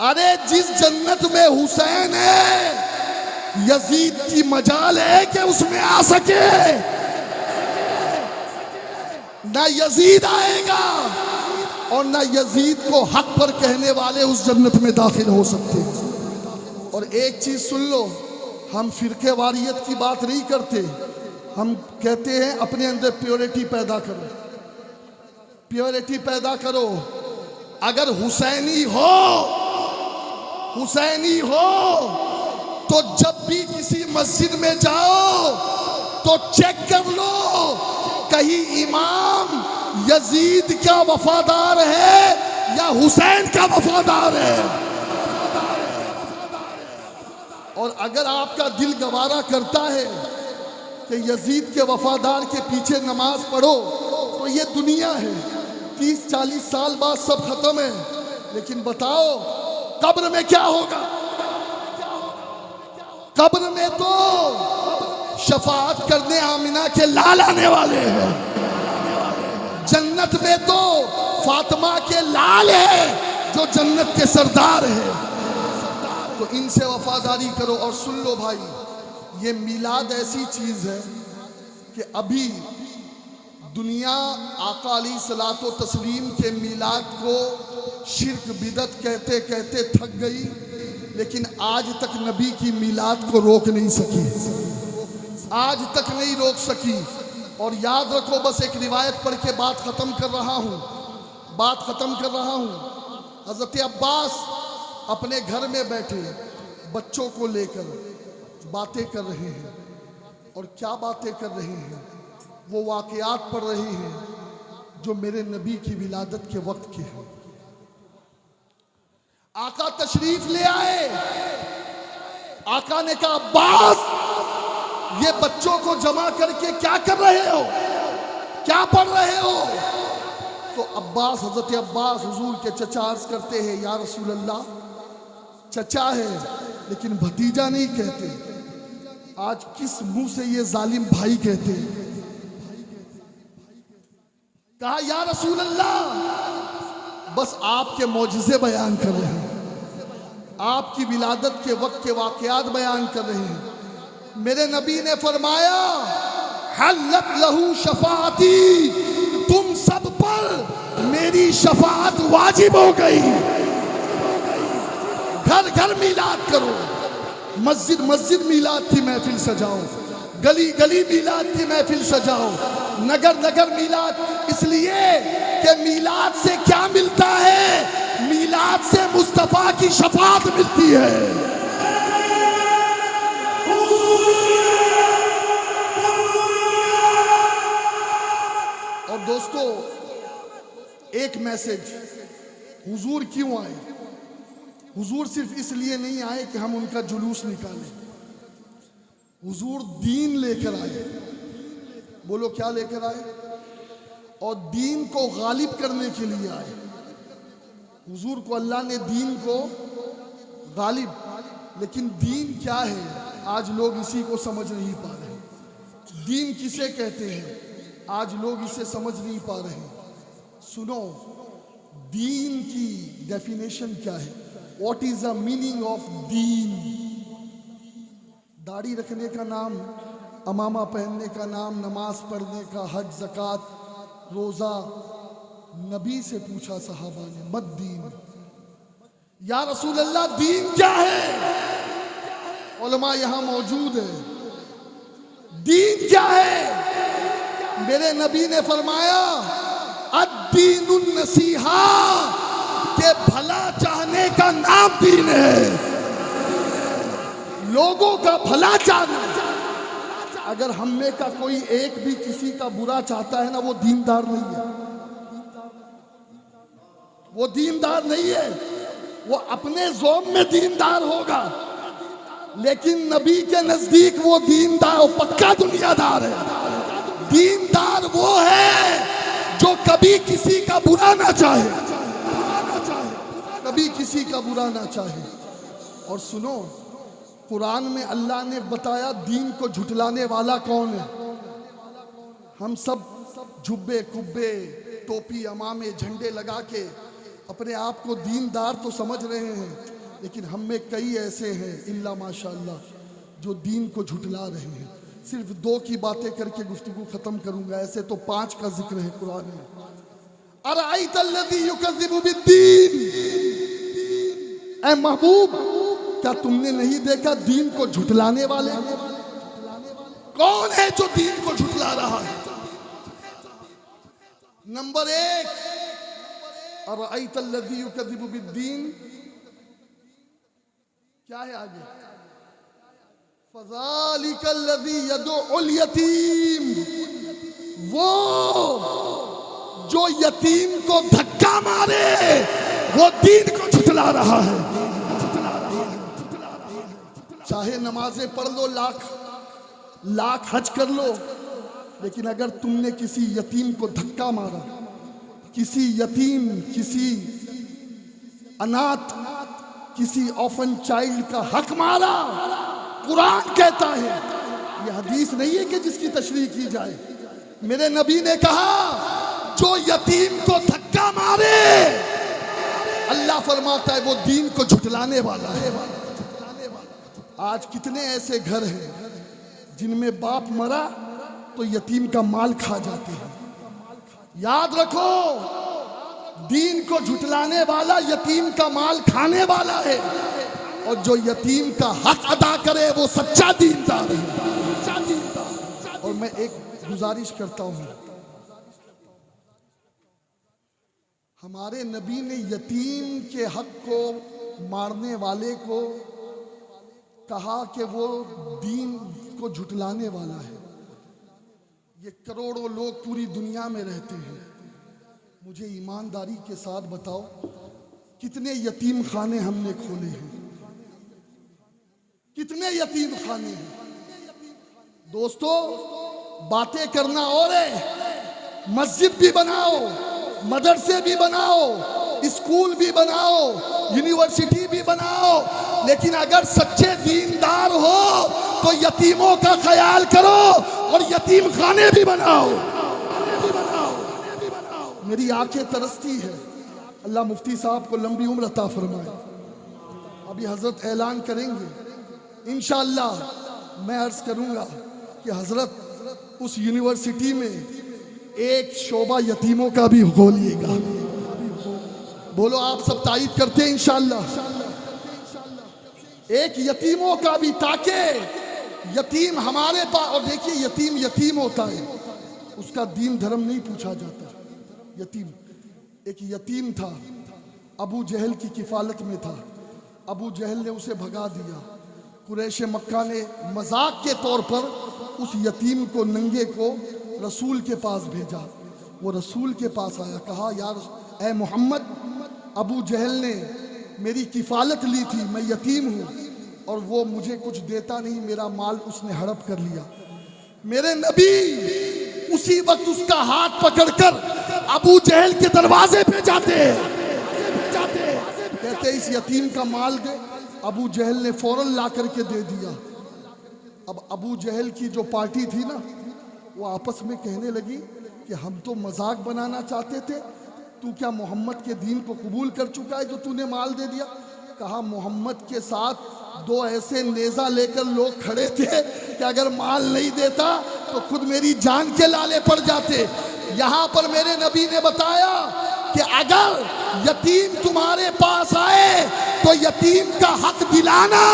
अरे जिस जन्नत में हुसैन है, यजीद की मजाल है कि उसमें आ सके। ना यजीद आएगा और ना यजीद को हक पर कहने वाले उस जन्नत में दाखिल हो सकते। और एक चीज सुन लो, हम फिरके वारियत की बात नहीं करते, हम कहते हैं अपने अंदर प्योरिटी पैदा करो, प्योरिटी पैदा करो। अगर हुसैनी हो तो जब भी किसी मस्जिद में जाओ तो चेक कर लो कहीं इमाम यजीद का वफादार है या हुसैन का वफादार है। और अगर आपका दिल गवारा करता है कि यजीद के वफादार के पीछे नमाज पढ़ो, तो ये दुनिया है, 30-40 साल बाद सब खत्म है। लेकिन बताओ कब्र में क्या होगा? कब्र में तो शफाअत करने आमिना के लाल आने वाले हैं, जन्नत में तो फातिमा के लाल है जो जन्नत के सरदार है। तो इनसे वफादारी करो। और सुन लो भाई, ये मिलाद ऐसी चीज है कि अभी दुनिया आका अलैहिस्सलातो तस्लीम के मिलाद को शिर्क बिदत कहते कहते थक गई, लेकिन आज तक नबी की मिलाद को रोक नहीं सकी, आज तक नहीं रोक सकी। और याद रखो, बस एक रिवायत पढ़ के बात खत्म कर रहा हूँ। हजरत अब्बास अपने घर में बैठे बच्चों को लेकर बातें कर रहे हैं। और क्या बातें कर रहे हैं? वो वाकयात पढ़ रहे हैं जो मेरे नबी की विलादत के वक्त के हैं। आका तशरीफ ले आए, आका ने कहा अब्बास, ये बच्चों को जमा करके क्या कर रहे हो, क्या पढ़ रहे हो? तो अब्बास, हजरत अब्बास हुजूर के चचा अर्ज करते हैं, या रसूल अल्लाह, चचा है लेकिन भतीजा नहीं कहते, आज किस मुंह से ये जालिम भाई कहते हैं? कहा या रसूल अल्लाह, बस आपके मौजिज़े बयान कर रहे हैं, आपकी विलादत के वक्त के वाक़यात बयान कर रहे हैं। मेरे नबी ने फरमाया हल्लत लहू शफाअती, तुम सब पर मेरी शफाअत वाजिब हो गई। घर घर मिलाद करो, मस्जिद मस्जिद मिलाद की महफिल सजाओ, गली गली मिलाद की महफिल सजाओ, नगर नगर मिलाद। इसलिए कि मिलाद से क्या मिलता है? मिलाद से मुस्तफा की शफाअत मिलती है। और दोस्तों, एक मैसेज, हुजूर क्यों आए? हुजूर सिर्फ इसलिए नहीं आए कि हम उनका जुलूस निकालें, हुजूर दीन लेकर आए। बोलो क्या लेकर आए? और दीन को गालिब करने के लिए आए। हुजूर को अल्लाह ने दीन को गालिब, लेकिन दीन क्या है आज लोग इसी को समझ नहीं पा रहे। दीन किसे कहते हैं आज लोग इसे समझ नहीं पा रहे। सुनो, दीन की डेफिनेशन क्या है? What is the meaning of दीन? दाढ़ी रखने का नाम, अमामा पहनने का नाम, नमाज पढ़ने का, हज ज़कात रोज़ा। नबी से पूछा सहाबा ने, मत दीन, या रसूल अल्लाह दीन क्या है? उलमा यहाँ मौजूद है, दीन क्या है? मेरे नबी ने फरमाया अद्दीनुन नसीहा, के भला चाहने का नाम दीन है। लोगों का भला चाहना। अगर हम में का कोई एक भी किसी का बुरा चाहता है ना, वो दीनदार नहीं है, वो दीनदार नहीं है। वो अपने ज़ौम में दीनदार होगा, लेकिन नबी के नजदीक वो दीनदार, पक्का दुनियादार है। दीनदार वो है जो कभी किसी का बुरा ना चाहे, कभी किसी का बुरा ना चाहे। और सुनो, कुरान में अल्लाह ने बताया दीन को झुटलाने वाला कौन है। हम सब जुब्बे कुब्बे टोपी अमामे झंडे लगा के अपने आप को दीनदार तो समझ रहे हैं, लेकिन हम में कई ऐसे हैं इल्ला माशाअल्लाह जो दीन को झुटला रहे हैं। सिर्फ 2 की बातें करके गुफ्तगू खत्म करूंगा, ऐसे तो 5 का जिक्र है कुरान में। अराइतल्लज़ी युकज़्ज़िबु बिद्दीन, ऐ महबूब क्या तुमने नहीं देखा दीन को झुटलाने वाले? कौन है जो दीन को झुटला रहा है? नंबर 1, अराइतल्लज़ी युकज़्ज़िबु बिद्दीन, क्या है आगे? फ़ज़ालिकल्लज़ी यदउल यतीम, वो जो यतीम को धक्का मारे वो दीन को झुटला रहा है। चाहे नमाजें पढ़ लो, लाख हज कर लो, लेकिन अगर तुमने किसी यतीम को धक्का मारा, किसी यतीम, किसी अनाथ, किसी ऑफन चाइल्ड का हक मारा, कुरान कहता है, यह हदीस नहीं है कि जिसकी तशरीह की जाए। मेरे नबी ने कहा जो यतीम को धक्का मारे, अल्लाह फरमाता है वो दीन को झुटलाने वाला है। आज कितने ऐसे घर हैं जिनमें बाप मरा तो यतीम का माल खा जाते हैं। याद रखो, दीन को झुटलाने वाला यतीम का माल खाने वाला है, और जो यतीम का हक अदा करे वो सच्चा दीनदार है। और मैं एक गुजारिश करता हूं, हमारे नबी ने यतीम के हक को मारने वाले को कहा कि वो दीन को झुटलाने वाला है। ये करोड़ों लोग पूरी दुनिया में रहते हैं, मुझे ईमानदारी के साथ बताओ कितने यतीम खाने हमने खोले हैं? कितने यतीम खाने हैं? दोस्तों, बातें करना और है, मस्जिद भी बनाओ, मदरसे भी बनाओ, स्कूल भी बनाओ, यूनिवर्सिटी भी बनाओ, लेकिन अगर सच्चे दीनदार हो तो यतीमों का ख्याल करो और यतीम खाने भी बनाओ। मेरी आंखें तरसती है। अल्लाह मुफ्ती साहब को लंबी उम्र अता फरमाए। अभी हजरत ऐलान करेंगे इंशाअल्लाह। मैं अर्ज करूंगा कि हजरत उस यूनिवर्सिटी में एक शोबा यतीमों का भी खोलिएगा। बोलो आप सब तायीद करते हैं इंशाअल्लाह। एक यतीमों का भी, ताकि यतीम हमारे पास, और देखिए यतीम यतीम होता है, उसका दीन धर्म नहीं पूछा जाता। यतीम, एक यतीम था, अबू जहल की किफालत में था। अबू जहल ने उसे भगा दिया। कुरैश मक्का ने मजाक के तौर पर उस यतीम को, नंगे को रसूल के पास भेजा। वो रसूल के पास आया, कहा यार ए मोहम्मद, अबू जहल ने मेरी किफालत ली थी, मैं यतीम हूँ और वो मुझे कुछ देता नहीं, मेरा माल उसने हड़प कर लिया। मेरे नबी उसी वक्त उसका हाथ पकड़कर अबू जहल के दरवाजे पे जाते कहते इस यतीम का माल दे। अबू जहल ने फौरन ला करके दे दिया। अब अबू जहल की जो पार्टी थी ना, वो आपस में कहने लगी कि हम तो मजाक बनाना चाहते थे, तू क्या मोहम्मद के दीन को कबूल कर चुका है जो तूने माल दे दिया? कहा मोहम्मद के साथ दो ऐसे नेजा लेकर लोग खड़े थे कि अगर माल नहीं देता तो खुद मेरी जान के लाले पड़ जाते। यहाँ पर मेरे नबी ने बताया कि अगर यतीम तुम्हारे पास आए तो यतीम का हक दिलाना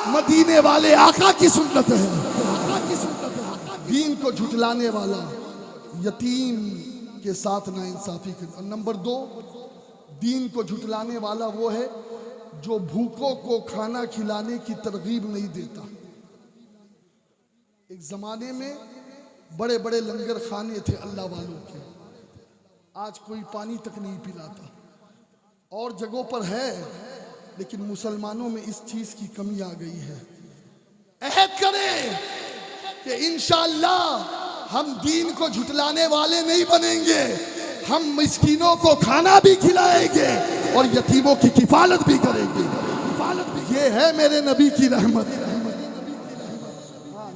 मदीने वाले आका की सुन्नत है। दीन को झुठलाने वाला यतीम के साथ ना इंसाफी कर। और नंबर 2, दीन को झुठलाने वाला वो है जो भूखों को खाना खिलाने की तरगीब नहीं देता। एक जमाने में बड़े बड़े लंगर खाने थे अल्लाह वालों के, आज कोई पानी तक नहीं पिलाता। और जगहों पर है, लेकिन मुसलमानों में इस चीज की कमी आ गई है। अहद करें कि इंशाअल्लाह हम दीन को झुठलाने वाले नहीं बनेंगे, हम मिस्कीनों को खाना भी खिलाएंगे और यतीमों की किफालत भी करेंगे। ये है मेरे नबी की रहमत।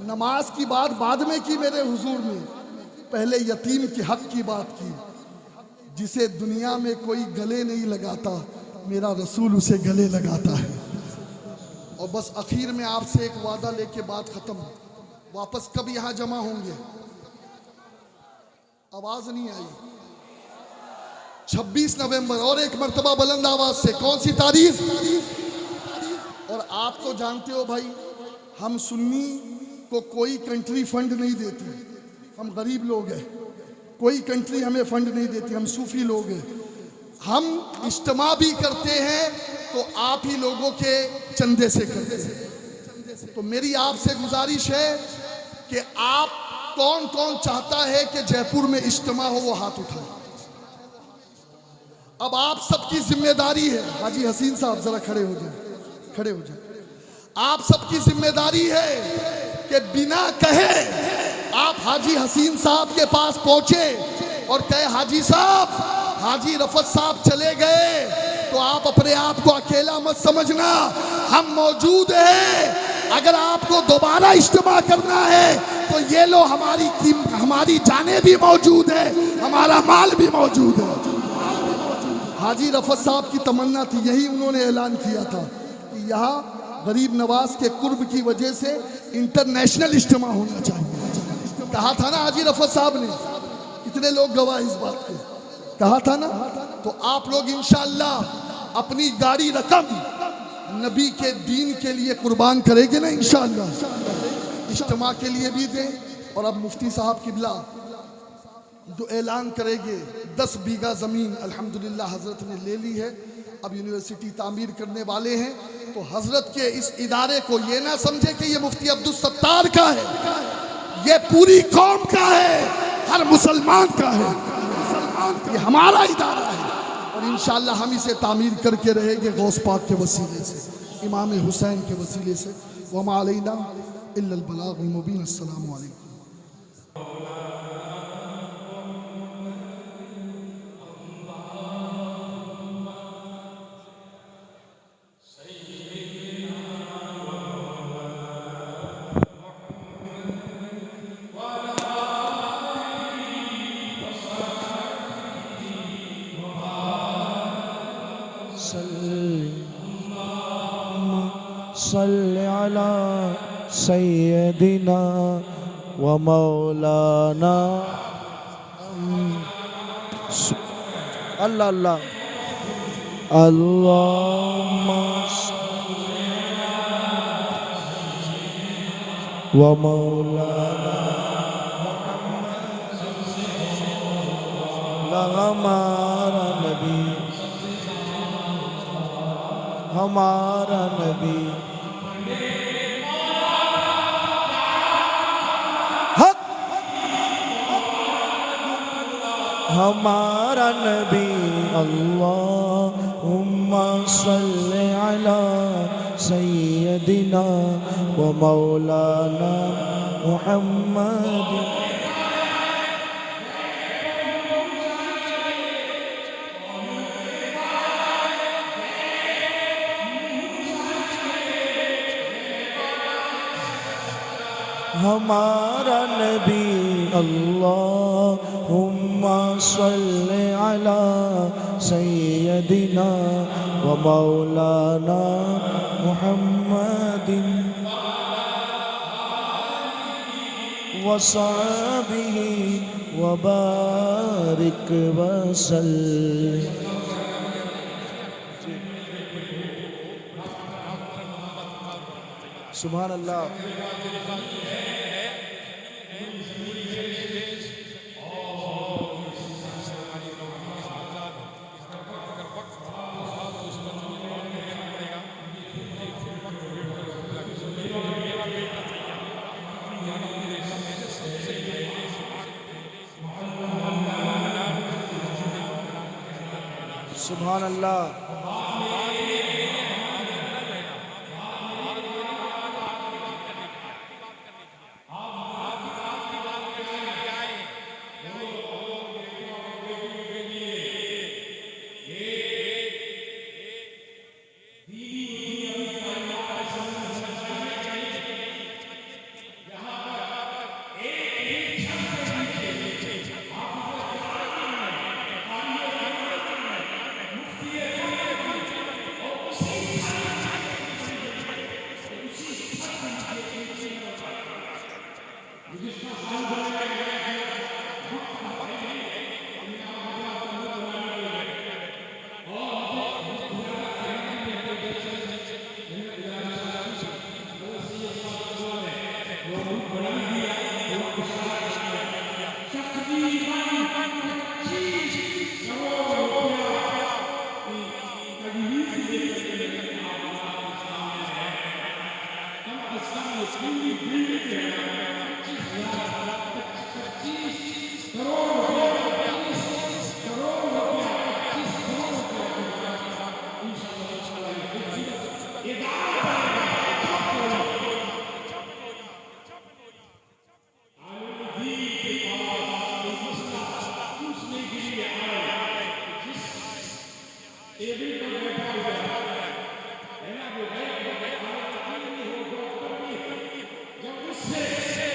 नमाज की बात बाद में की मेरे हुजूर ने, पहले यतीम के हक की बात की। जिसे दुनिया में कोई गले नहीं लगाता, मेरा रसूल उसे गले लगाता है। और बस आखिर में आपसे एक वादा लेके बात खत्म। वापस कब यहाँ जमा होंगे? आवाज नहीं आई। 26 नवंबर। और एक मर्तबा बुलंद आवाज से, कौन सी तारीख? और आप तो जानते हो भाई, हम सुन्नी को कोई कंट्री फंड नहीं देती, हम गरीब लोग हैं। कोई कंट्री हमें फंड नहीं देती, हम सूफी लोग हैं। हम इज्तिमा भी करते हैं तो आप ही लोगों के चंदे से करते हैं। तो मेरी आपसे गुजारिश है कि आप कौन कौन चाहता है कि जयपुर में इज्तिमा हो, वो हाथ उठाए। अब आप सबकी जिम्मेदारी है। हाजी हसीन साहब जरा खड़े हो जाए, खड़े हो जाए। आप सबकी जिम्मेदारी है कि बिना कहे आप हाजी हसीन साहब के पास पहुंचे और कहे हाजी साहब, हाजी रफत साहब चले गए, तो आप अपने आप को अकेला मत समझना, हम मौजूद हैं। अगर आपको दोबारा इज्तिमा करना है तो ये लो, हमारी जानें भी मौजूद है, हमारा माल भी मौजूद है। हाजी रफत साहब की तमन्ना थी, यही उन्होंने ऐलान किया था कि यहाँ गरीब नवाज के कुर्ब की वजह से इंटरनेशनल इज्तिमा होना चाहिए। कहा था ना हाजी रफत साहब ने, कितने लोग गवाह इस बात को, कहा था ना। तो आप लोग इंशाअल्लाह अपनी गाड़ी रकम नबी के दीन के लिए कुर्बान करेंगे ना इंशाअल्लाह। इज्तिमा के लिए भी दें। और अब मुफ्ती साहब किबला जो ऐलान करेंगे, 10 बीघा ज़मीन अल्हम्दुलिल्लाह हज़रत ने ले ली है, अब यूनिवर्सिटी तामीर करने वाले हैं। तो हज़रत के इस इदारे को ये ना समझे कि ये मुफ्ती अब्दुल सत्तार का है, ये पूरी कौम का है, हर मुसलमान का है। ये हमारा इदारा है और इंशाअल्लाह हम इसे तामीर करके रहेंगे गौस पाक के वसीले से, इमाम हुसैन के वसीले से। वमा अलैना इल्लल बलागुल मुबीन। अस्सलामु अलैकुम। सल्लि अला सय्यदिना व मौलाना अल्लाह अल्लाह अल्लाहुम्मा व मौलाना हमारा नबी हमारा नबी हक हमारा नबी अल्लाहुम्मा सल्लि अला सय्यदिना व मौलाना मुहम्मद हमारा नबी अल्लाहुम्मा सल्लि अला सय्यदिना व मौलाना मुहम्मदिन व सहाबिही व बारिक व सल्लिम सुभान अल्लाह सुभान अल्लाह जब उससे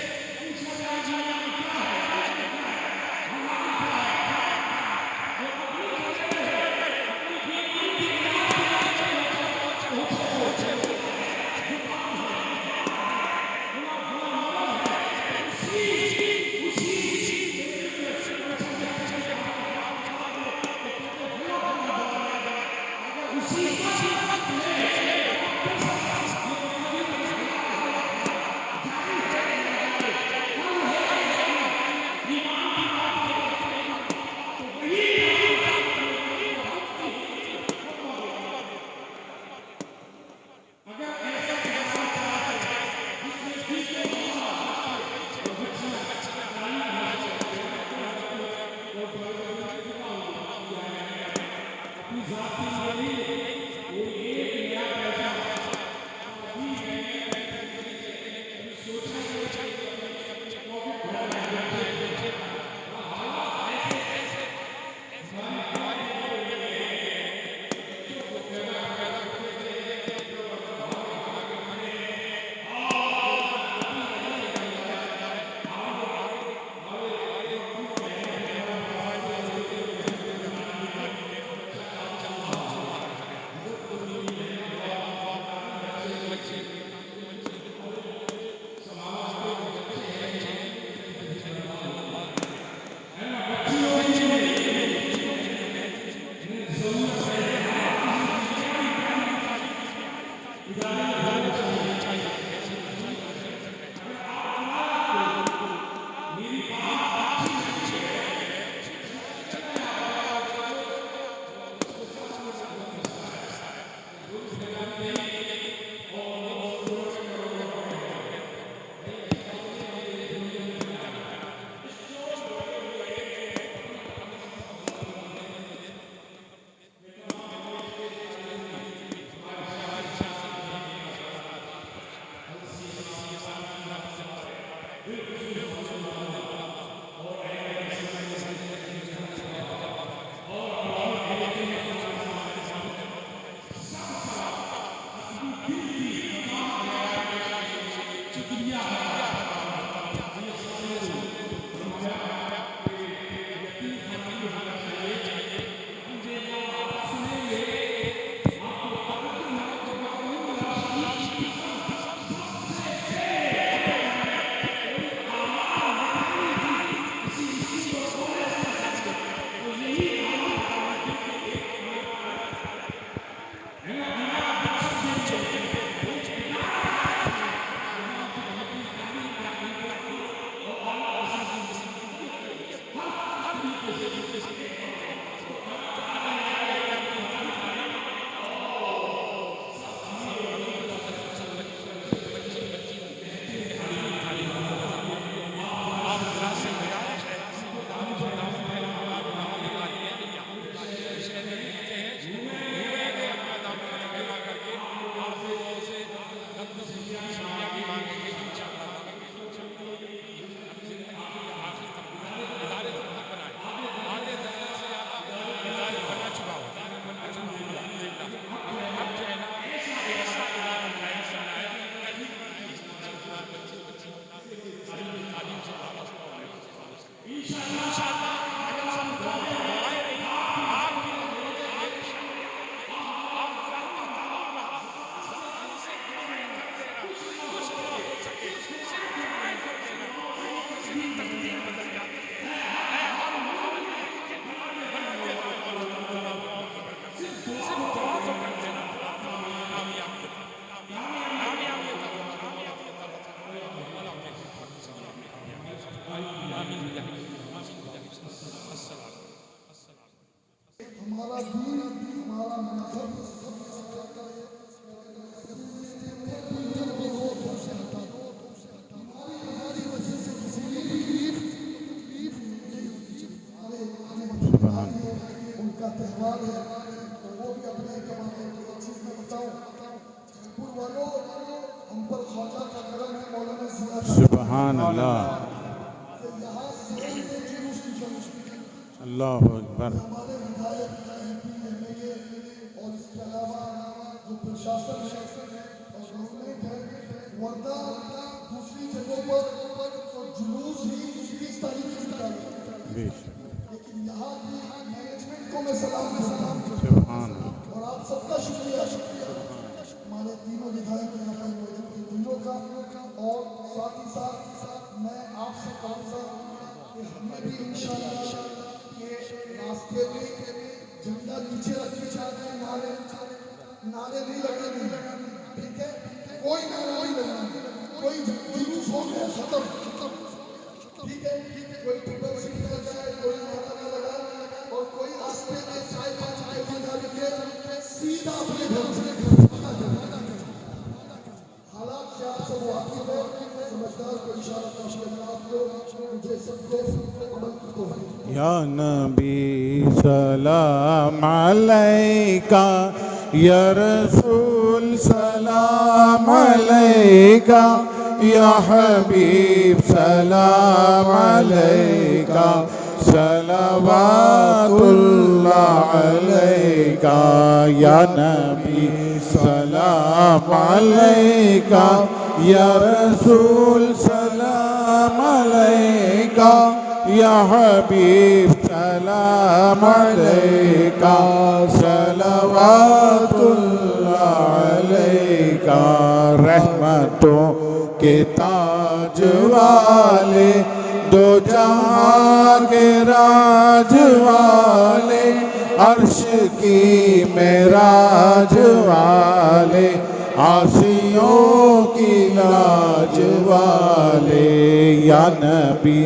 हमारा दीन, हमारा मजहब हमारी वजह से किसी की तकलीफ नहीं होनी चाहिए। उनका त्यौहार है तो वो भी अपने कमाने की चीज़ में बताऊँ। जयपुर वालों, हम पर ख्वाजा का करम है, मौलाना जिया सुभान अल्लाह, यहाँ से जुलूस निकल अल्लाहु अकबर। हमारे विधायक एमपी और इसके अलावा जो प्रशासन है और गवर्नमेंट है, वरना दूसरी जगहों पर तो जुलूस ही उसकी तारीफ निकाले, लेकिन यहाँ की मैनेजमेंट को मैं सलाम करता हूँ और आप सबका शुक्रिया हमारे तीनों विधायक यहाँ पर मौजूद हैं तीनों का। और साथ ही साथ मैं आपसे कहूँगा कि हमें भी इंशाअल्लाह के रास्ते में झंडा नीचे रखने चाहते हैं। नारे नहीं लगेंगे, ठीक है? कोई नारा नहीं लगेंगे, कोई जुलूस हो गया खत्म, ठीक है? कोई टुकड़ा से निकल जाए, कोई नारा ना लगाए और कोई रास्ते में चाय पाँच के बंदा रखे, सीधा अपने घर से हालात से आप सब वाकिफ है, समझदार को इशारा पेश करना आप लोग मुझे सबको अमल को या नबी सलाम अलैका, या रसूल सलाम अलैका, या हबीब सलाम अलैका, सलावतुल्लाह अलैका, या नबी सलाम अलैका, या रसूल सलाम अलैका, या हबीब सलाम अलैका, सलावतुल्लाह अलैका। रहमतों के ताज वाले, दो जहां के राज वाले, अर्श की मेराज वाले, आसियों की लाज वाले या नबी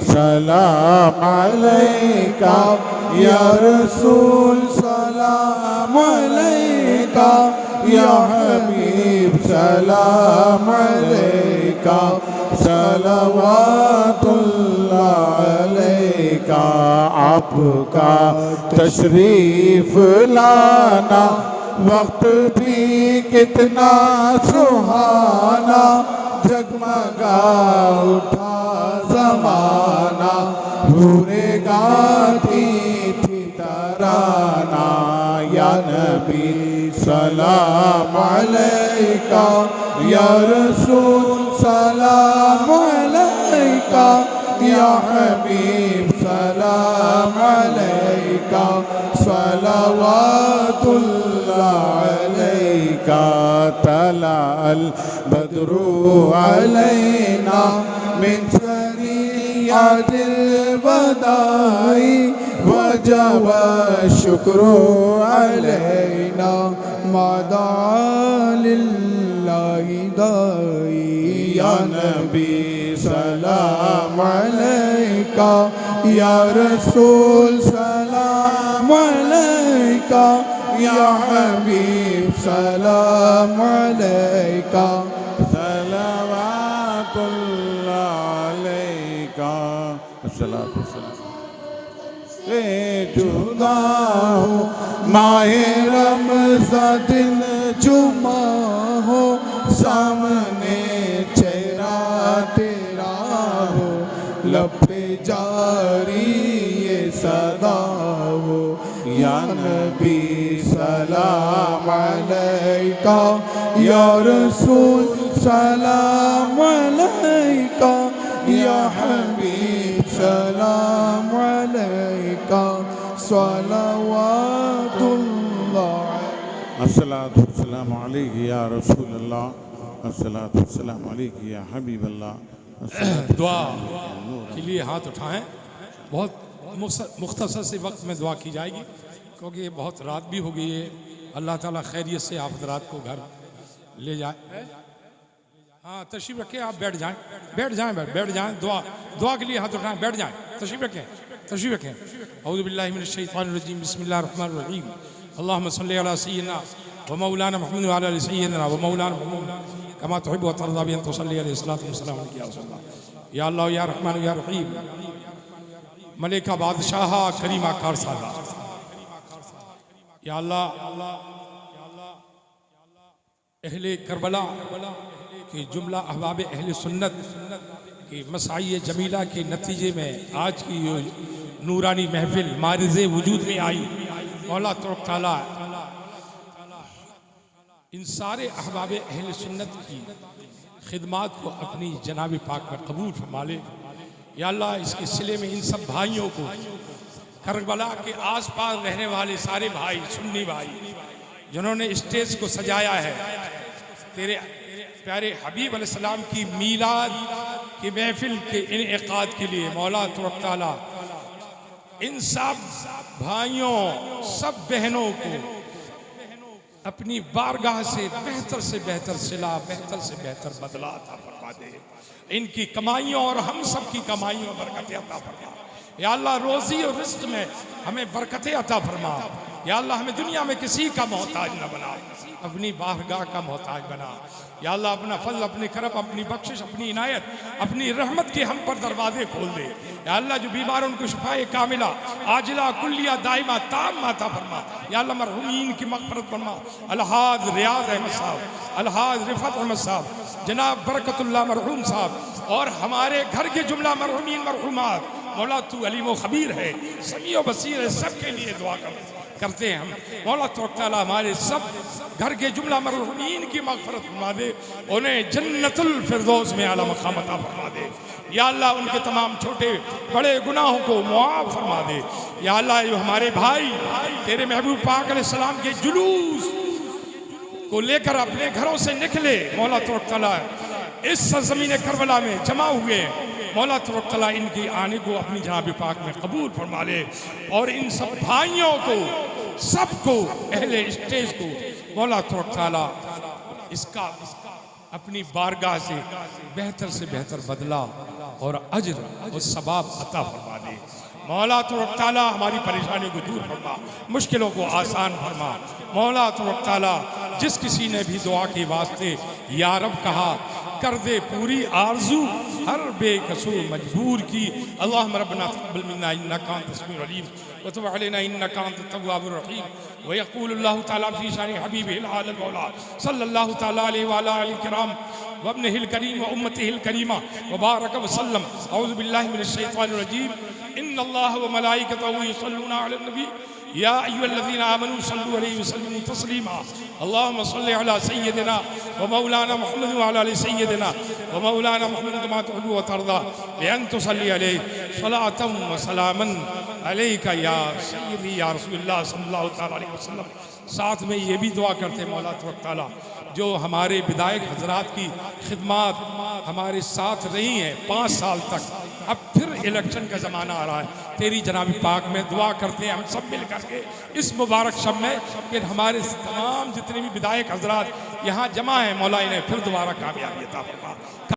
सलाम अलैका या रसूल सलाम अलैका या हबीब सलाम अलैका सलवातुल्लाह अलैका। आपका तशरीफ लाना वक्त भी कितना सुहाना, जगमगा उठा ज़माना, पूरे गाती थी तराना। या नबी सलाम अलैका या रसूल सलाम अलैका या हबीब सलाम अलैका सलवातुल्लाह अलैका। तला अल बद्रु अलैना मिन सनियातिल वदाई वजब शुक्रू अलैना मादा लिल्लाहि दाई। या नबी सलाम अलैका या रसूल सलाम अलैका या हबीब सलाम अलैका सलवातुल्लाह अलैका। अस्सलातु वस्सलाम जुदा हो माहे रमज़ान दिन जुमा हो, सामने चेहरा तेरा हो, लपे जारी ये सदा हो। या नबी सलाम अलैका या रसूल सलाम अलैका या हबीब सलाम अलैका सलवातुल्लाह। अस्सलातु वस्सलामु अलैका या रसूल अल्लाह, अस्सलातु वस्सलामु अलैका या हबीब अल्लाह। दुआ के लिए हाथ उठाएं। बहुत मुख्तसर से वक्त में दुआ की जाएगी क्योंकि ये बहुत रात भी हो गई है। अल्लाह ताला खैरियत से आप रात को घर ले जाए। हाँ तशरीफ रखें, आप बैठ जाएं, बैठ जाएं, बैठ जाएं। दुआ के लिए हाथ उठाएं, बैठ जाएं, तशरीफ रखें, तशरीफ रखें। औज़ु बिल्लाहि मिनश शैतानिर रजीम, बिस्मिल्लाहिर रहमानिर रहीम। अल्लाहुम्मा सल्लि अला सय्यिदिना व मौलाना मुहम्मद व अला आलि सय्यिदिना व मौलाना मुहम्मद कमा तुहिब्बु व तर्ज़ा बि अन तुसल्ली अलैहि सल्लल्लाहु अलैहि वसल्लम या रसूलल्लाह। या अल्लाह या रहमान या रहीम। मलिका बादशाह करीमा कारसाला। या अल्लाह अहले करबला कि जुमला अहबाब अहले सुन्नत की मसाई जमीला के नतीजे में आज की नूरानी महफिल मारिज़े वजूद में आई। मौला तआला इन सारे अहबाब अहले सुन्नत की खिदमात को अपनी जनाब पाक में कबूल फरमा ले। या अल्लाह इसके सिले में इन सब भाइयों को, करबला के आस पास रहने वाले सारे भाई सुन्नी भाई जिन्होंने स्टेज को सजाया है तेरे प्यारे हबीब अलैहिस्सलाम की मीलाद की महफिल के इनेकाद के लिए, मौला तआला इन सब भाइयों सब बहनों को अपनी बारगाह से बेहतर सिला, बेहतर से बेहतर बदला अता फरमा दे। इनकी कमाइयों और हम सब की कमाइयों में बरकतें अता फरमा। या अल्लाह रोज़ी और रिज़्क़ में हमें बरकतें अता फरमा। या अल्लाह हमें दुनिया में किसी का मोहताज न बना, अपनी बारगाह का मोहताज बना। या अल्लाह अपना फजल, अपनी करम, अपनी बख्शिश, अपनी इनायत, अपनी रहमत के हम पर दरवाजे खोल दे। या अल्लाह जो बीमार उनको शिफाए कामिला आजिला कुल्लिया दाइमा ताम्मा अता फरमा। या अल्लाह मरहूमीन की मग़फ़िरत फरमा। अलहाज रियाज अहमद साहब, अलहाज रिफ़त अहमद साहब, जनाब बरकतुल्लाह मरहूम साहब और हमारे घर के जुमला मरहूमीन मरहूमात, मौला तू अलीम व खबीर है, समीअ बसीर है, सबके लिए दुआ करते हैं हम। मौला तआला हमारे सब घर के जुमला मरहूमीन की मग़फ़िरत फरमा दे, उन्हें जन्नतुल फिरदौस में आला मक़ाम अता फरमा दे। या अल्लाह उनके तमाम छोटे बड़े गुनाहों को मुआफ़ फरमा दे। या अल्लाह जो हमारे भाई तेरे महबूब पाक अलैहिस्सलाम के जुलूस को लेकर अपने घरों से निकले, मौला तआला इस सरज़मीन करबला में जमा हुए, मौला तआला इनके आने को अपनी जनाब पाक में कबूल फरमा ले। और इन सब भाइयों को सबको अहले स्टेज को मौला तआला इसका अपनी बारगाह से बेहतर बदला और अजर और सवाब अता फरमा दे। मौला तबारक ताला हमारी परेशानी को दूर फरमा, मुश्किलों को आसान फरमा। मौला तबारक ताला जिस किसी ने भी दुआ के वास्ते या रब कहा कर दे पूरी आरजू हर बेकसूर मजबूर की। अल्लाहुम्मा रब्बना तक़ब्बल मिन्ना इन्नका अंतस समीउल अलीम व तुब अलैना इन्नका अंतत तव्वाबुर रहीम। व यक़ूलु अल्लाहु तआला फ़ी शानि हबीबिहिल आलल मौला सल्लल्लाहु तआला अलैहि व अला आलिहि किराम व इब्निहिल करीम व उम्मतिहिल करीमा व बारक व सल्लम। औज़ु बिल्लाहि मिनश शैतानिर रजीम। इन्नल्लाह व मलाइकतहु युसल्लूना अलन नबी या अय्युहल्लज़ीना आमनू सल्लू अलैहि व सल्लिमू तस्लीमा। अल्लाहुम्मा सल्लि अला सय्यिदिना व मौलाना मुहम्मद व अला आलि सय्यिदिना व मौलाना मुहम्मद कमा तुहिब्बु व तर्दा बिअन तुसल्ली अलैहि सलातन व सलामन अलैका या सय्यदी या रसूलल्लाह सल्लल्लाहु तआला अलैहि वसल्लम। साथ में ये भी दुआ करते मौला तबारक ताला जो हमारे विधायक हजरात की खिदमात हमारे साथ रही हैं 5 साल तक, अब फिर इलेक्शन का ज़माना आ रहा है, तेरी जनाब पाक में दुआ करते हैं हम सब मिल करके इस मुबारक शब में कि हमारे तमाम जितने भी विधायक हजरात यहाँ जमा हैं, मौला इन्हें फिर दोबारा कामयाबी अता फरमा।